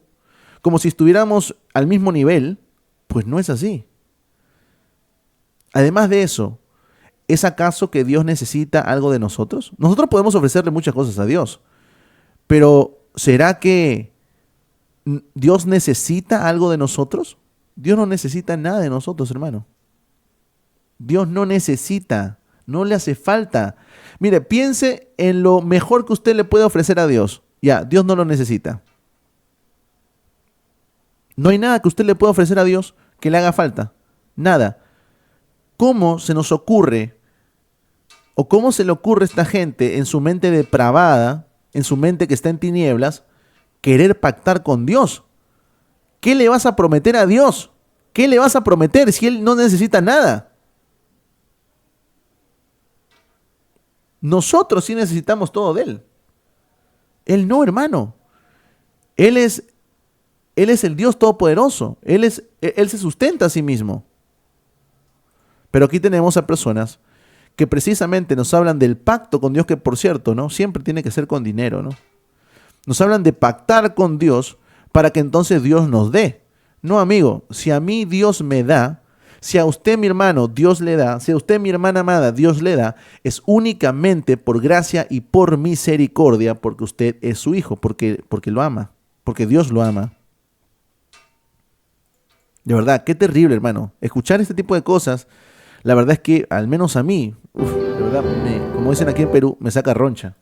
como si estuviéramos al mismo nivel, pues no es así. Además de eso, ¿es acaso que Dios necesita algo de nosotros? Nosotros podemos ofrecerle muchas cosas a Dios, pero ¿será que Dios necesita algo de nosotros? Dios no necesita nada de nosotros, hermano. Dios no necesita, no le hace falta. Mire, piense en lo mejor que usted le puede ofrecer a Dios. Ya, Dios no lo necesita. No hay nada que usted le pueda ofrecer a Dios que le haga falta. Nada. ¿Cómo se nos ocurre, o cómo se le ocurre a esta gente en su mente depravada, en su mente que está en tinieblas, querer pactar con Dios? ¿Qué le vas a prometer a Dios? ¿Qué le vas a prometer si Él no necesita nada? Nosotros sí necesitamos todo de Él. Él no, hermano. Él es el Dios Todopoderoso. Él se sustenta a sí mismo. Pero aquí tenemos a personas que precisamente nos hablan del pacto con Dios, que por cierto, ¿no? Siempre tiene que ser con dinero, ¿no? Nos hablan de pactar con Dios para que entonces Dios nos dé. No, amigo, si a mí Dios me da, si a usted, mi hermano, Dios le da, si a usted, mi hermana amada, Dios le da, es únicamente por gracia y por misericordia, porque usted es su hijo, porque lo ama, porque Dios lo ama. De verdad, qué terrible, hermano. Escuchar este tipo de cosas, la verdad es que, al menos a mí, de verdad, como dicen aquí en Perú, me saca roncha.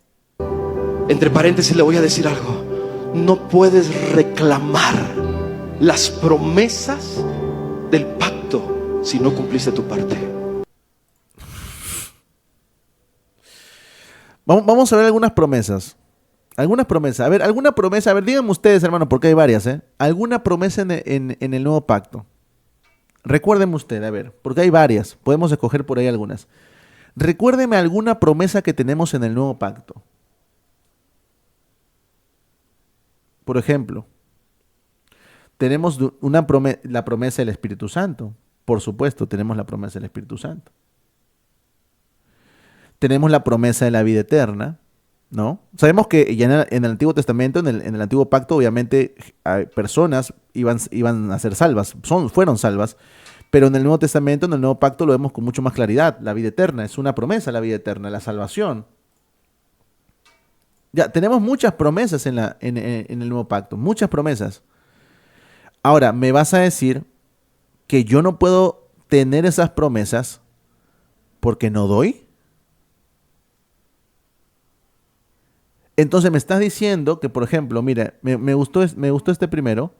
Entre paréntesis le voy a decir algo. No puedes reclamar las promesas del pacto si no cumpliste tu parte. Vamos a ver algunas promesas. Algunas promesas. Alguna promesa. Díganme ustedes, hermano, porque hay varias, ¿eh? ¿Alguna promesa en el nuevo pacto? Recuérdeme usted, porque hay varias. Podemos escoger por ahí algunas. Recuérdeme alguna promesa que tenemos en el nuevo pacto. Por ejemplo, tenemos la promesa del Espíritu Santo. Por supuesto, tenemos la promesa del Espíritu Santo. Tenemos la promesa de la vida eterna, ¿no? Sabemos que ya en el Antiguo Testamento, en el Antiguo Pacto, obviamente personas iban a ser salvas, fueron salvas, pero en el Nuevo Testamento, en el Nuevo Pacto, lo vemos con mucho más claridad. La vida eterna es una promesa, la vida eterna, la salvación. Ya, tenemos muchas promesas en el Nuevo Pacto, muchas promesas. Ahora, ¿me vas a decir que yo no puedo tener esas promesas porque no doy? Entonces me estás diciendo que, por ejemplo, mira, me gustó este primero.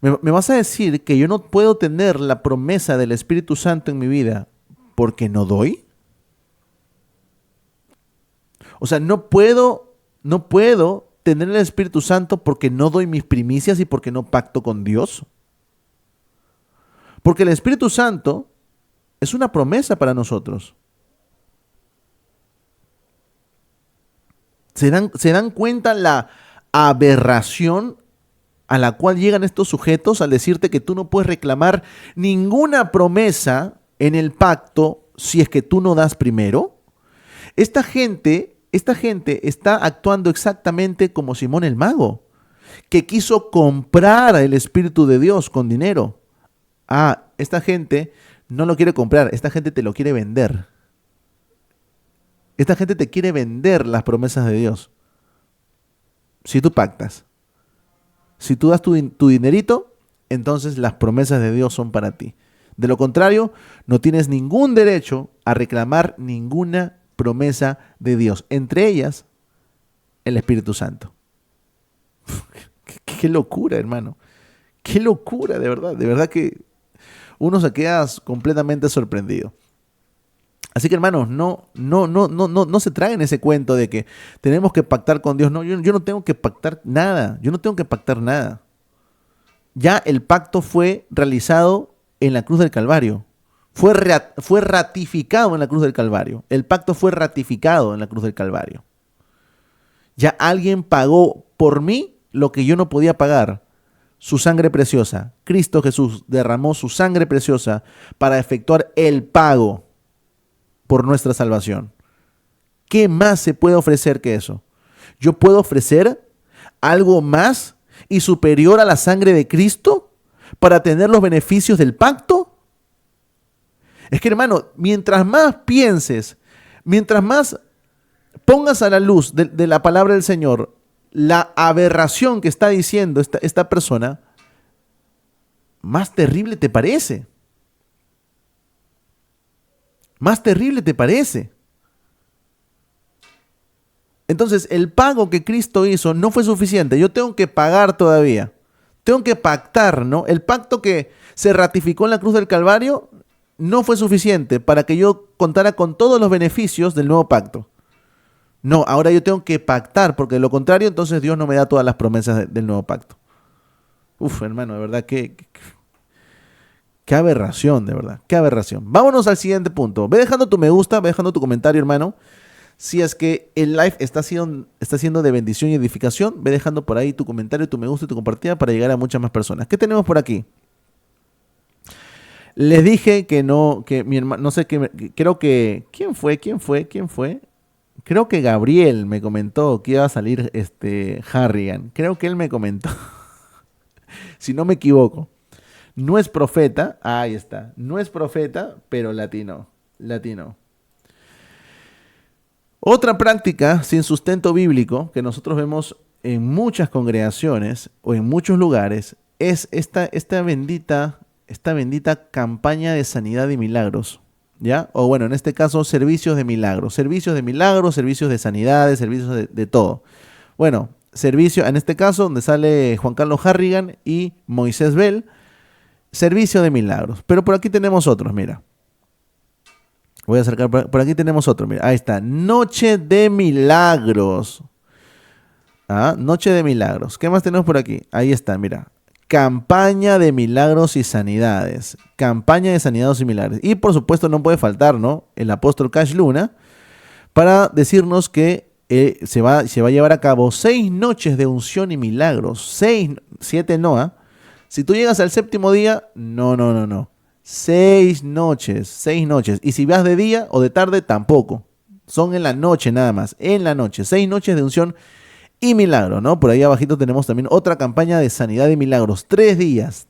¿Me vas a decir que yo no puedo tener la promesa del Espíritu Santo en mi vida porque no doy? O sea, no puedo tener el Espíritu Santo porque no doy mis primicias y porque no pacto con Dios. Porque el Espíritu Santo es una promesa para nosotros. ¿Se dan cuenta la aberración a la cual llegan estos sujetos al decirte que tú no puedes reclamar ninguna promesa en el pacto si es que tú no das primero? Esta gente está actuando exactamente como Simón el Mago, que quiso comprar el Espíritu de Dios con dinero. Esta gente no lo quiere comprar, esta gente te lo quiere vender. Esta gente te quiere vender las promesas de Dios. Si tú pactas, si tú das tu dinerito, entonces las promesas de Dios son para ti. De lo contrario, no tienes ningún derecho a reclamar ninguna promesa de Dios. Entre ellas, el Espíritu Santo. Qué locura, hermano. Qué locura, de verdad. De verdad que uno se queda completamente sorprendido. Así que, hermanos, no se traguen ese cuento de que tenemos que pactar con Dios. No, yo no tengo que pactar nada. Yo no tengo que pactar nada. Ya el pacto fue realizado en la cruz del Calvario. Fue ratificado en la cruz del Calvario. El pacto fue ratificado en la cruz del Calvario. Ya alguien pagó por mí lo que yo no podía pagar. su sangre preciosa. Cristo Jesús derramó su sangre preciosa para efectuar el pago por nuestra salvación. ¿Qué más se puede ofrecer que eso? ¿Yo puedo ofrecer algo más y superior a la sangre de Cristo para tener los beneficios del pacto? Es que, hermano, mientras más pienses, mientras más pongas a la luz de la palabra del Señor la aberración que está diciendo esta persona, más terrible te parece. Más terrible te parece. Entonces, el pago que Cristo hizo no fue suficiente. Yo tengo que pagar todavía. Tengo que pactar, ¿no? El pacto que se ratificó en la cruz del Calvario no fue suficiente para que yo contara con todos los beneficios del nuevo pacto. No, ahora yo tengo que pactar, porque de lo contrario, entonces Dios no me da todas las promesas del nuevo pacto. Uf, hermano, de verdad, qué aberración, de verdad, qué aberración. Vámonos al siguiente punto. Ve dejando tu me gusta, ve dejando tu comentario, hermano. Si es que el live está siendo de bendición y edificación, ve dejando por ahí tu comentario, tu me gusta y tu compartida para llegar a muchas más personas. ¿Qué tenemos por aquí? Les dije que no, que mi hermano, no sé, creo que, ¿quién fue? Creo que Gabriel me comentó que iba a salir Harrigan. Creo que él me comentó. Si no me equivoco. No es profeta. Ahí está. No es profeta, pero latino. Otra práctica sin sustento bíblico que nosotros vemos en muchas congregaciones o en muchos lugares es esta bendita campaña de sanidad y milagros. ¿Ya? O bueno, en este caso, servicios de milagros, servicios de sanidades, servicios de todo. Bueno, servicio, en este caso, donde sale Juan Carlos Harrigan y Moisés Bell, servicio de milagros. Pero por aquí tenemos otros, mira. Voy a acercar, por aquí tenemos otro, mira. Ahí está, noche de milagros. Noche de milagros. ¿Qué más tenemos por aquí? Ahí está, mira. Campaña de milagros y sanidades. Campaña de sanidades y milagros. Y por supuesto no puede faltar, ¿no?, el apóstol Cash Luna para decirnos que se va a llevar a cabo 6 noches de unción y milagros. 7 no. Si tú llegas al séptimo día, no. 6 noches. Y si vas de día o de tarde, tampoco. Son en la noche nada más. En la noche. 6 noches de unción y milagro, ¿no? Por ahí abajito tenemos también otra campaña de sanidad y milagros. 3 días.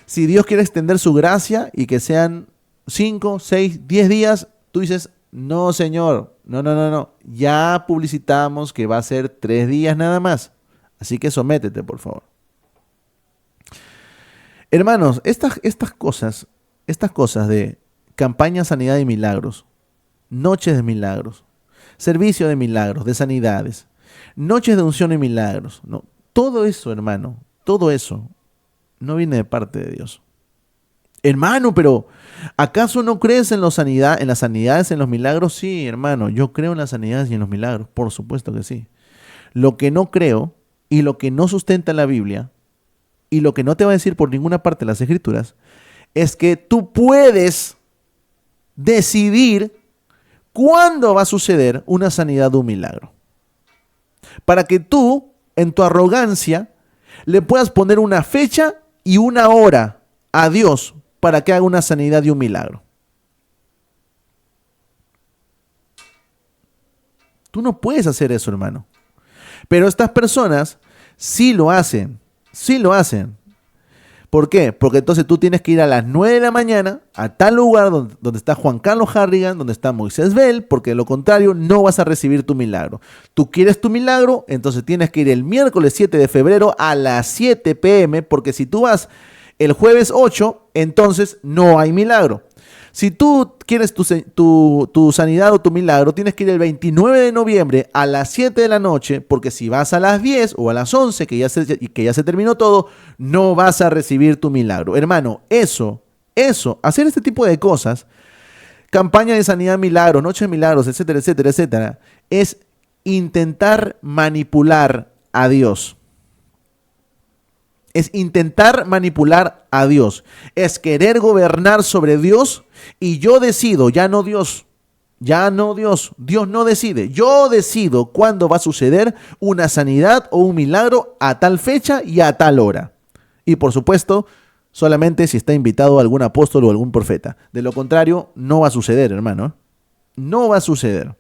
Si Dios quiere extender su gracia y que sean 5, 6, 10 días, tú dices, no, Señor, no. Ya publicitamos que va a ser 3 días nada más. Así que sométete, por favor. Hermanos, estas cosas de campaña, sanidad y milagros, noches de milagros, servicio de milagros, de sanidades, noches de unción y milagros, ¿no? Todo eso, hermano, todo eso no viene de parte de Dios. Hermano, pero ¿acaso no crees en las sanidades, en los milagros? Sí, hermano, yo creo en las sanidades y en los milagros, por supuesto que sí. Lo que no creo y lo que no sustenta la Biblia y lo que no te va a decir por ninguna parte las Escrituras es que tú puedes decidir cuándo va a suceder una sanidad o un milagro. Para que tú, en tu arrogancia, le puedas poner una fecha y una hora a Dios para que haga una sanidad y un milagro. Tú no puedes hacer eso, hermano. Pero estas personas sí lo hacen. ¿Por qué? Porque entonces tú tienes que ir a las 9 de la mañana a tal lugar donde está Juan Carlos Harrigan, donde está Moisés Bell, porque de lo contrario no vas a recibir tu milagro. Tú quieres tu milagro, entonces tienes que ir el miércoles 7 de febrero a las 7 p.m., porque si tú vas el jueves 8, entonces no hay milagro. Si tú quieres tu sanidad o tu milagro, tienes que ir el 29 de noviembre a las 7 de la noche, porque si vas a las 10 o a las 11, que ya se terminó todo, no vas a recibir tu milagro. Hermano, eso, hacer este tipo de cosas, campaña de sanidad, milagro, noche de milagros, etcétera, es intentar manipular a Dios. Es intentar manipular a Dios. Es querer gobernar sobre Dios y yo decido, ya no Dios. Ya no Dios. Dios no decide. Yo decido cuándo va a suceder una sanidad o un milagro a tal fecha y a tal hora. Y por supuesto, solamente si está invitado algún apóstol o algún profeta. De lo contrario, no va a suceder, hermano. No va a suceder.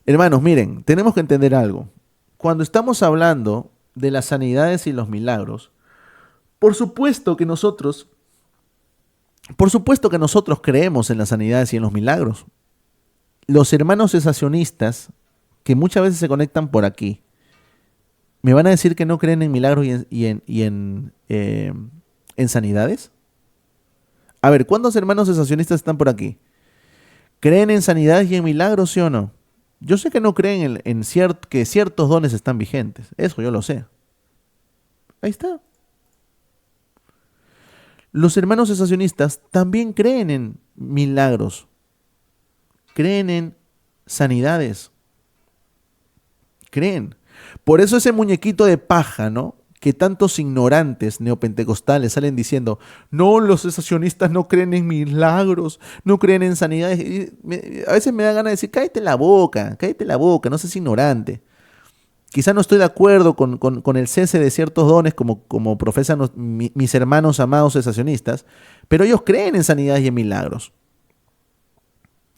Hermanos, miren, tenemos que entender algo. Cuando estamos hablando de las sanidades y los milagros, por supuesto que nosotros creemos en las sanidades y en los milagros. Los hermanos cesacionistas, que muchas veces se conectan por aquí, ¿me van a decir que no creen en milagros en sanidades? A ver, ¿cuántos hermanos cesacionistas están por aquí? ¿Creen en sanidades y en milagros, sí o no? Yo sé que no creen que ciertos dones están vigentes. Eso yo lo sé. Ahí está. Los hermanos cesacionistas también creen en milagros, creen en sanidades, creen. Por eso ese muñequito de paja, ¿no? Que tantos ignorantes neopentecostales salen diciendo, no, los cesacionistas no creen en milagros, no creen en sanidades. A veces me da ganas de decir, cállate la boca, no seas ignorante. Quizá no estoy de acuerdo con el cese de ciertos dones como profesan mis hermanos amados cesacionistas, pero ellos creen en sanidades y en milagros.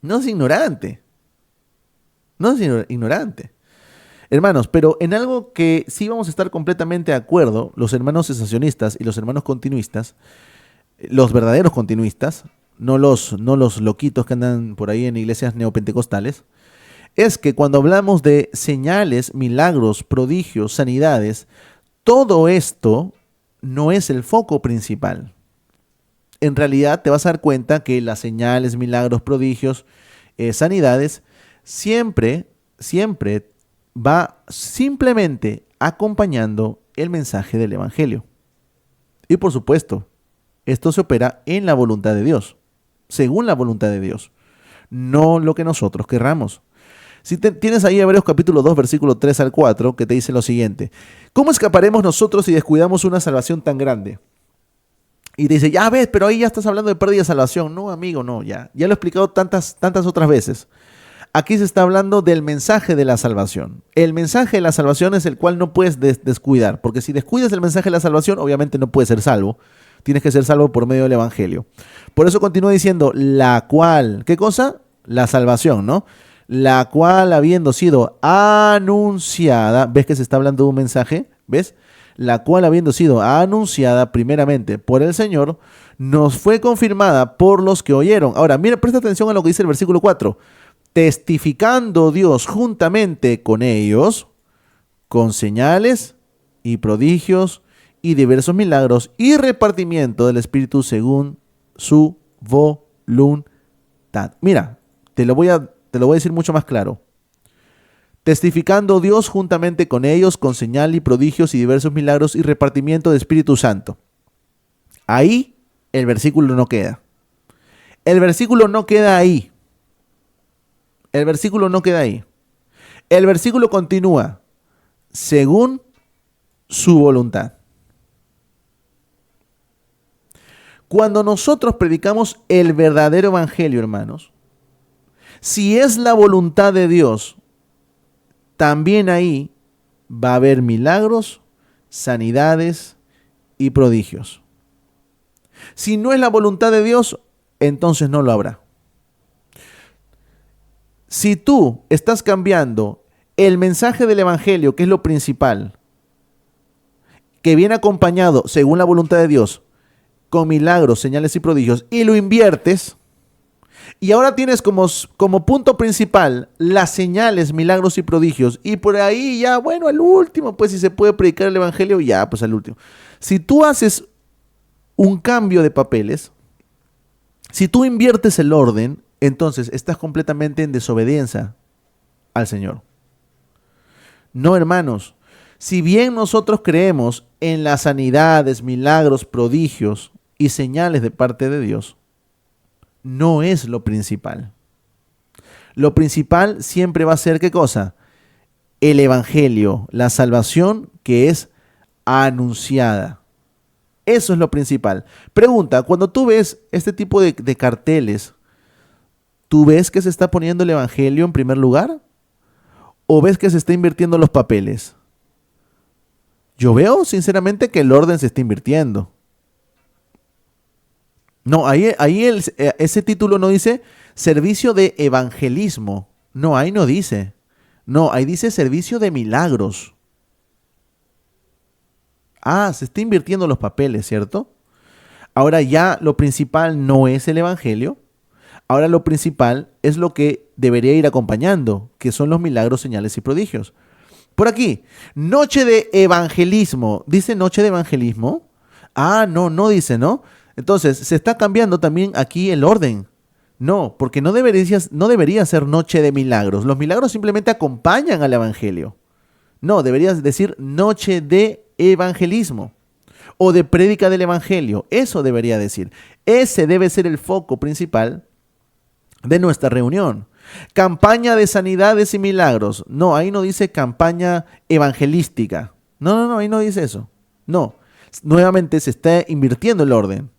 No es ignorante. No es ignorante. Hermanos, pero en algo que sí vamos a estar completamente de acuerdo, los hermanos cesacionistas y los hermanos continuistas, los verdaderos continuistas, no los loquitos que andan por ahí en iglesias neopentecostales, es que cuando hablamos de señales, milagros, prodigios, sanidades, todo esto no es el foco principal. En realidad te vas a dar cuenta que las señales, milagros, prodigios, sanidades, siempre va simplemente acompañando el mensaje del Evangelio. Y por supuesto, esto se opera en la voluntad de Dios, según la voluntad de Dios, no lo que nosotros querramos. Si tienes ahí Hebreos capítulo 2, versículo 3 al 4, que te dice lo siguiente: ¿cómo escaparemos nosotros si descuidamos una salvación tan grande? Y te dice, ya ves, pero ahí ya estás hablando de pérdida de salvación. No, amigo, no, ya lo he explicado tantas otras veces. Aquí se está hablando del mensaje de la salvación. El mensaje de la salvación es el cual no puedes descuidar, porque si descuidas el mensaje de la salvación, obviamente no puedes ser salvo. Tienes que ser salvo por medio del Evangelio. Por eso continúa diciendo, la cual, ¿qué cosa? La salvación, ¿no? La cual habiendo sido anunciada, ¿ves que se está hablando de un mensaje? ¿Ves? La cual habiendo sido anunciada primeramente por el Señor, nos fue confirmada por los que oyeron. Ahora, mira, presta atención a lo que dice el versículo 4. Testificando Dios juntamente con ellos, con señales y prodigios y diversos milagros y repartimiento del Espíritu según su voluntad. Mira, te lo voy a decir mucho más claro. Testificando Dios juntamente con ellos, con señal y prodigios y diversos milagros y repartimiento del Espíritu Santo. Ahí el versículo no queda. El versículo no queda ahí. El versículo no queda ahí. El versículo continúa, según su voluntad. Cuando nosotros predicamos el verdadero evangelio, hermanos, si es la voluntad de Dios, también ahí va a haber milagros, sanidades y prodigios. Si no es la voluntad de Dios, entonces no lo habrá. Si tú estás cambiando el mensaje del evangelio, que es lo principal, que viene acompañado, según la voluntad de Dios, con milagros, señales y prodigios, y lo inviertes, y ahora tienes como punto principal las señales, milagros y prodigios, y por ahí ya, bueno, al último, pues si se puede predicar el evangelio, ya, pues al último. Si tú haces un cambio de papeles, si tú inviertes el orden, entonces estás completamente en desobediencia al Señor. No, hermanos, si bien nosotros creemos en las sanidades, milagros, prodigios y señales de parte de Dios, no es lo principal. Lo principal siempre va a ser, ¿qué cosa? El evangelio, la salvación que es anunciada. Eso es lo principal. Pregunta, cuando tú ves este tipo de carteles ¿Tú ves que se está poniendo el evangelio en primer lugar? ¿O ves que se está invirtiendo los papeles? Yo veo, sinceramente, que el orden se está invirtiendo. No, ese título no dice servicio de evangelismo. No, ahí no dice. No, ahí dice servicio de milagros. Ah, se está invirtiendo los papeles, ¿cierto? Ahora ya lo principal no es el evangelio. Ahora lo principal es lo que debería ir acompañando, que son los milagros, señales y prodigios. Por aquí, noche de evangelismo. ¿Dice noche de evangelismo? Ah, no dice, ¿no? Entonces, se está cambiando también aquí el orden. No, porque no debería ser noche de milagros. Los milagros simplemente acompañan al evangelio. No, deberías decir noche de evangelismo o de prédica del evangelio. Eso debería decir. Ese debe ser el foco principal de nuestra reunión. Campaña de sanidades y milagros. No, ahí no dice campaña evangelística. No, ahí no dice eso. No, nuevamente se está invirtiendo el orden.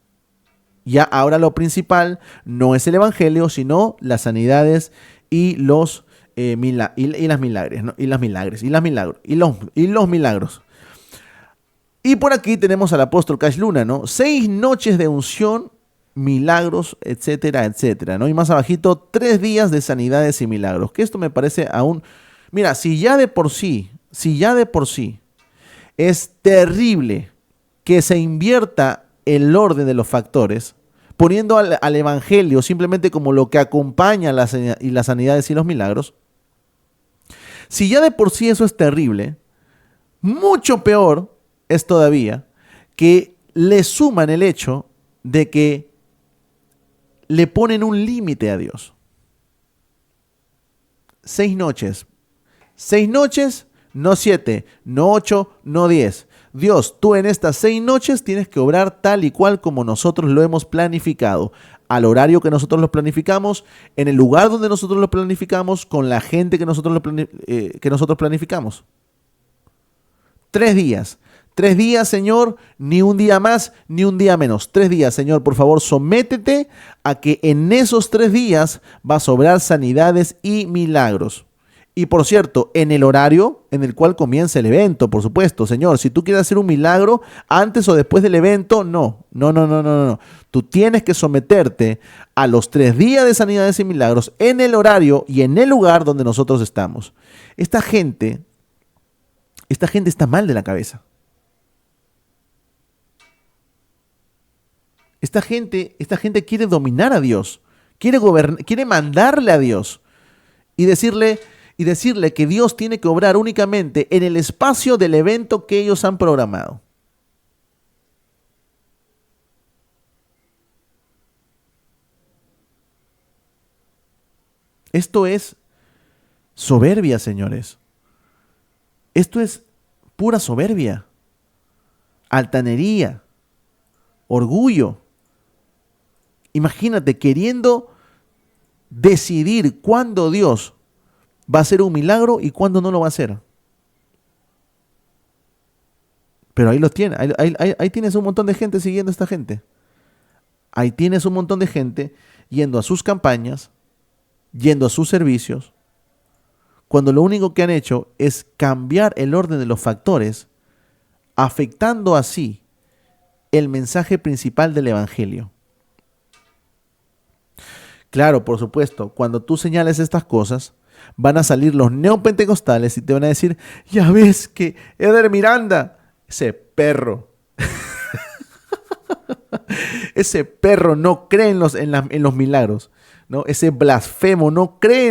Ya ahora lo principal no es el evangelio, sino las sanidades y los las milagres, ¿no? Y los milagros. Y por aquí tenemos al apóstol Cash Luna, ¿no? 6 noches de unción, milagros, etcétera, etcétera, ¿no? Y más abajito, 3 días de sanidades y milagros. Que esto me parece aún... Mira, si ya de por sí es terrible que se invierta el orden de los factores, poniendo al evangelio simplemente como lo que acompaña las sanidades y los milagros, si ya de por sí eso es terrible, mucho peor es todavía que le suman el hecho de que le ponen un límite a Dios. 6 noches. 6 noches, no 7, no 8, no 10. Dios, tú en estas 6 noches tienes que obrar tal y cual como nosotros lo hemos planificado, al horario que nosotros lo planificamos, en el lugar donde nosotros lo planificamos, con la gente que nosotros planificamos. 3 días. 3 días, Señor, ni un día más, ni un día menos. 3 días, Señor, por favor, sométete a que en esos 3 días vas a obrar sanidades y milagros. Y por cierto, en el horario en el cual comienza el evento, por supuesto, Señor, si tú quieres hacer un milagro antes o después del evento, no. Tú tienes que someterte a los 3 días de sanidades y milagros en el horario y en el lugar donde nosotros estamos. Esta gente está mal de la cabeza. Esta gente quiere dominar a Dios, quiere mandarle a Dios y decirle que Dios tiene que obrar únicamente en el espacio del evento que ellos han programado. Esto es soberbia, señores. Esto es pura soberbia, altanería, orgullo. Imagínate queriendo decidir cuándo Dios va a hacer un milagro y cuándo no lo va a hacer. Pero ahí lo tienes, ahí tienes un montón de gente siguiendo a esta gente. Ahí tienes un montón de gente yendo a sus campañas, yendo a sus servicios, cuando lo único que han hecho es cambiar el orden de los factores, afectando así el mensaje principal del evangelio. Claro, por supuesto, cuando tú señales estas cosas, van a salir los neopentecostales y te van a decir, ya ves que Eder Miranda, ese perro, ese perro no cree en los milagros, ¿no? Ese blasfemo no cree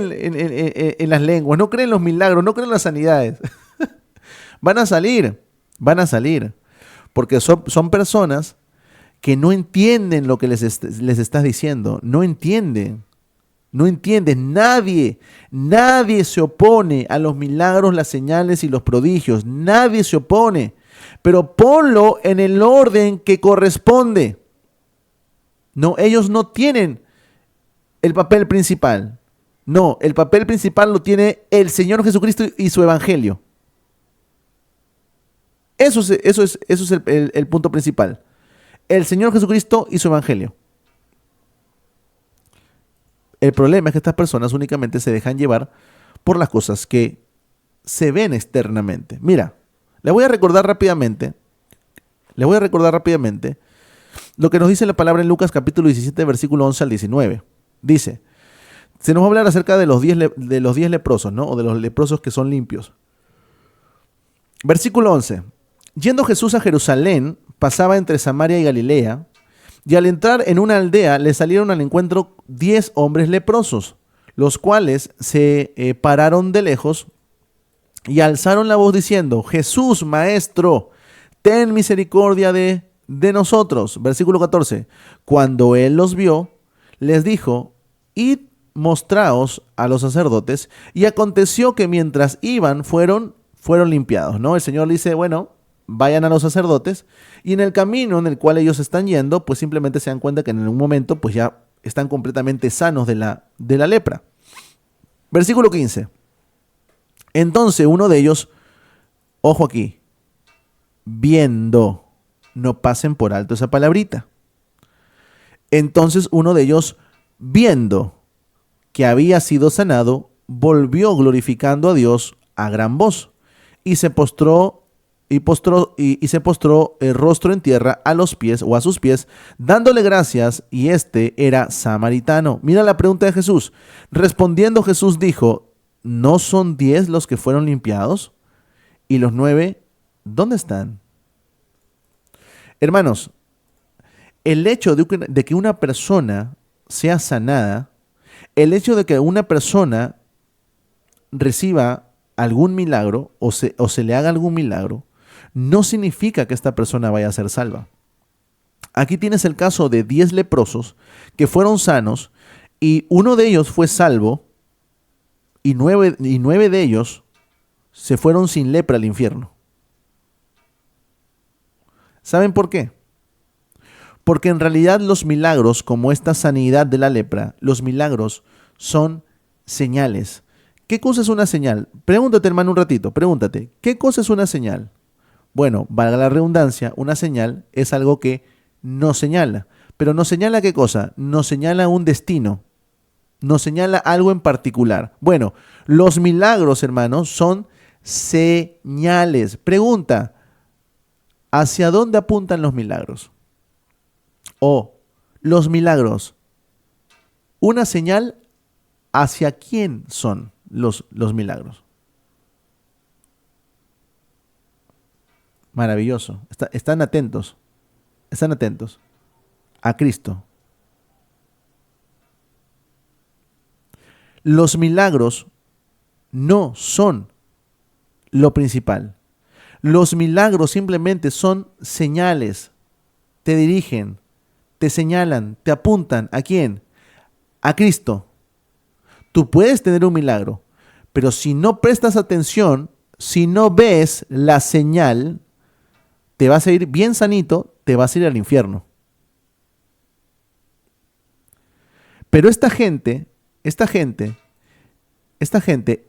en las lenguas, no cree en los milagros, no cree en las sanidades. Van a salir, porque son personas que no entienden lo que les estás diciendo, no entienden. Nadie se opone a los milagros, las señales y los prodigios, nadie se opone, pero ponlo en el orden que corresponde. No, ellos no tienen el papel principal. No, el papel principal lo tiene el Señor Jesucristo y su evangelio. Eso es el punto principal. El Señor Jesucristo y su evangelio. El problema es que estas personas únicamente se dejan llevar por las cosas que se ven externamente. Mira, les voy a recordar rápidamente lo que nos dice la palabra en Lucas capítulo 17, versículo 11 al 19. Dice, se nos va a hablar acerca de los 10 leprosos, ¿no? O de los leprosos que son limpios. Versículo 11. Yendo Jesús a Jerusalén, pasaba entre Samaria y Galilea, y al entrar en una aldea le salieron al encuentro 10 hombres leprosos, los cuales se pararon de lejos y alzaron la voz diciendo, Jesús, Maestro, ten misericordia de nosotros. Versículo 14. Cuando él los vio, les dijo, id, mostraos a los sacerdotes, y aconteció que mientras iban fueron limpiados, ¿no? El Señor dice, bueno, vayan a los sacerdotes, y en el camino en el cual ellos están yendo, pues simplemente se dan cuenta que en un momento pues ya están completamente sanos de la lepra. Versículo 15. Entonces uno de ellos, ojo aquí, viendo, no pasen por alto esa palabrita. Entonces uno de ellos, viendo que había sido sanado, volvió glorificando a Dios a gran voz, y se postró el rostro en tierra a los pies o a sus pies, dándole gracias, y este era samaritano. Mira la pregunta de Jesús. Respondiendo Jesús dijo, ¿no son 10 los que fueron limpiados? ¿Y los 9 dónde están? Hermanos, el hecho de que una persona sea sanada, el hecho de que una persona reciba algún milagro o se le haga algún milagro, no significa que esta persona vaya a ser salva. Aquí tienes el caso de 10 leprosos que fueron sanos y uno de ellos fue salvo y nueve de ellos se fueron sin lepra al infierno. ¿Saben por qué? Porque en realidad los milagros, como esta sanidad de la lepra, los milagros son señales. ¿Qué cosa es una señal? Pregúntate, hermano, un ratito, pregúntate, ¿qué cosa es una señal? Bueno, valga la redundancia, una señal es algo que nos señala. ¿Pero nos señala qué cosa? Nos señala un destino, nos señala algo en particular. Bueno, los milagros, hermanos, son señales. Pregunta, ¿hacia dónde apuntan los milagros? O los milagros, una señal, ¿hacia quién son los milagros? Maravilloso. Están atentos a Cristo. Los milagros no son lo principal. Los milagros simplemente son señales. Te dirigen, te señalan, te apuntan. ¿A quién? A Cristo. Tú puedes tener un milagro, pero si no prestas atención, si no ves la señal, te vas a ir bien sanito, te vas a ir al infierno. Pero esta gente,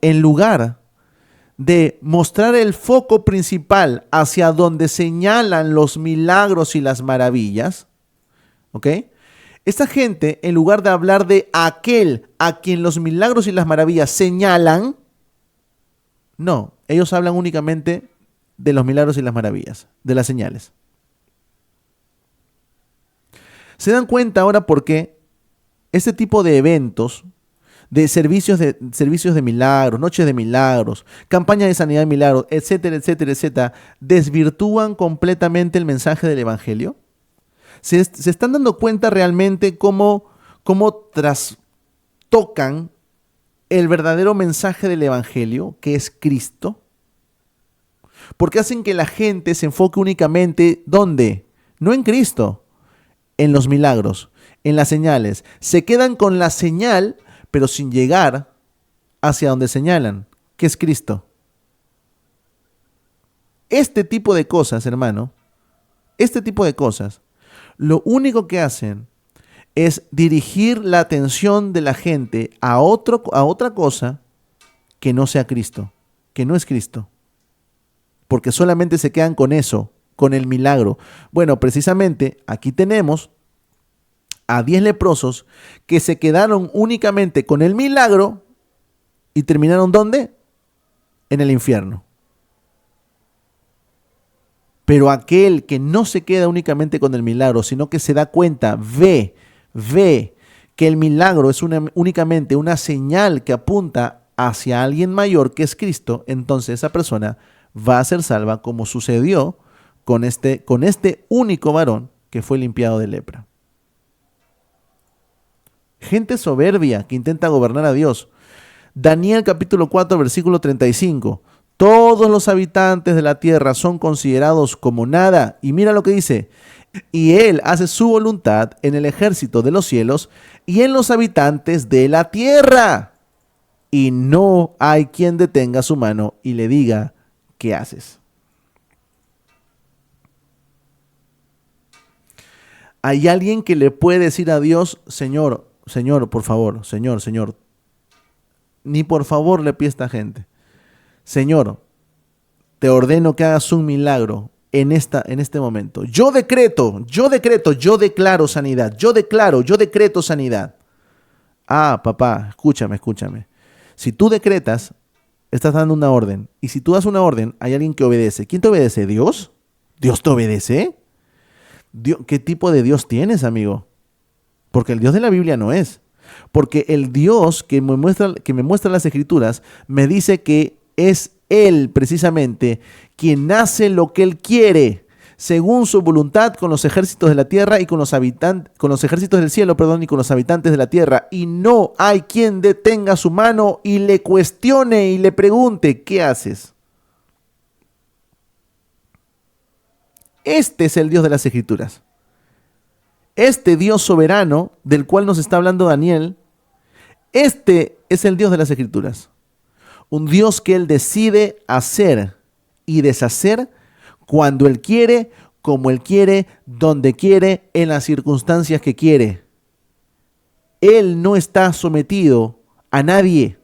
en lugar de mostrar el foco principal hacia donde señalan los milagros y las maravillas, ¿ok? Esta gente, en lugar de hablar de aquel a quien los milagros y las maravillas señalan, no, ellos hablan únicamente de los milagros y las maravillas, de las señales. ¿Se dan cuenta ahora por qué este tipo de eventos, de servicios de milagros, noches de milagros, campañas de sanidad de milagros, etcétera, etcétera, etcétera, desvirtúan completamente el mensaje del Evangelio? ¿Se están dando cuenta realmente cómo trastocan el verdadero mensaje del Evangelio, que es Cristo? Porque hacen que la gente se enfoque únicamente, ¿dónde? No en Cristo, en los milagros, en las señales. Se quedan con la señal, pero sin llegar hacia donde señalan, que es Cristo. Este tipo de cosas, hermano, lo único que hacen es dirigir la atención de la gente a otra cosa que no sea Cristo, que no es Cristo. Porque solamente se quedan con eso, con el milagro. Bueno, precisamente aquí tenemos a 10 leprosos que se quedaron únicamente con el milagro y terminaron ¿dónde? En el infierno. Pero aquel que no se queda únicamente con el milagro, sino que se da cuenta, ve que el milagro es únicamente una señal que apunta hacia alguien mayor que es Cristo, entonces esa persona va a ser salva, como sucedió con este único varón que fue limpiado de lepra. Gente soberbia que intenta gobernar a Dios. Daniel capítulo 4 versículo 35. Todos los habitantes de la tierra son considerados como nada. Y mira lo que dice. Y él hace su voluntad en el ejército de los cielos y en los habitantes de la tierra. Y no hay quien detenga su mano y le diga, ¿qué haces? ¿Hay alguien que le puede decir a Dios, Señor, por favor, Señor, ni por favor le pide a esta gente, Señor, te ordeno que hagas un milagro en este momento. Yo decreto, yo declaro sanidad, yo decreto sanidad. Ah, papá, escúchame. Si tú decretas, estás dando una orden. Y si tú das una orden, hay alguien que obedece. ¿Quién te obedece? ¿Dios? ¿Dios te obedece? ¿Qué tipo de Dios tienes, amigo? Porque el Dios de la Biblia no es. Porque el Dios que me muestra las Escrituras me dice que es Él precisamente quien hace lo que Él quiere, según su voluntad, con los ejércitos de la tierra y con los ejércitos del cielo, y con los habitantes de la tierra. Y no hay quien detenga su mano y le cuestione y le pregunte, ¿qué haces? Este es el Dios de las Escrituras. Este Dios soberano del cual nos está hablando Daniel, este es el Dios de las Escrituras. Un Dios que Él decide hacer y deshacer cuando Él quiere, como Él quiere, donde quiere, en las circunstancias que quiere. Él no está sometido a nadie,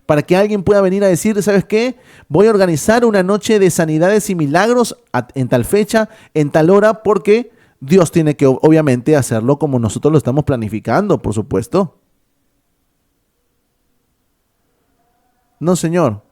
para que alguien pueda venir a decir, ¿sabes qué? Voy a organizar una noche de sanidades y milagros en tal fecha, en tal hora, porque Dios tiene que obviamente hacerlo como nosotros lo estamos planificando, por supuesto. No, Señor.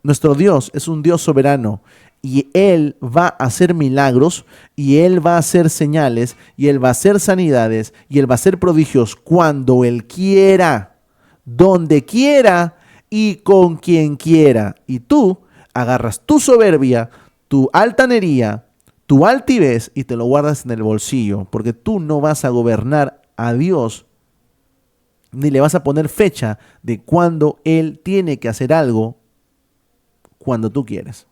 Nuestro Dios es un Dios soberano y Él va a hacer milagros y Él va a hacer señales y Él va a hacer sanidades y Él va a hacer prodigios cuando Él quiera, donde quiera y con quien quiera. Y tú agarras tu soberbia, tu altanería, tu altivez y te lo guardas en el bolsillo, porque tú no vas a gobernar a Dios ni le vas a poner fecha de cuándo Él tiene que hacer algo cuando tú quieres.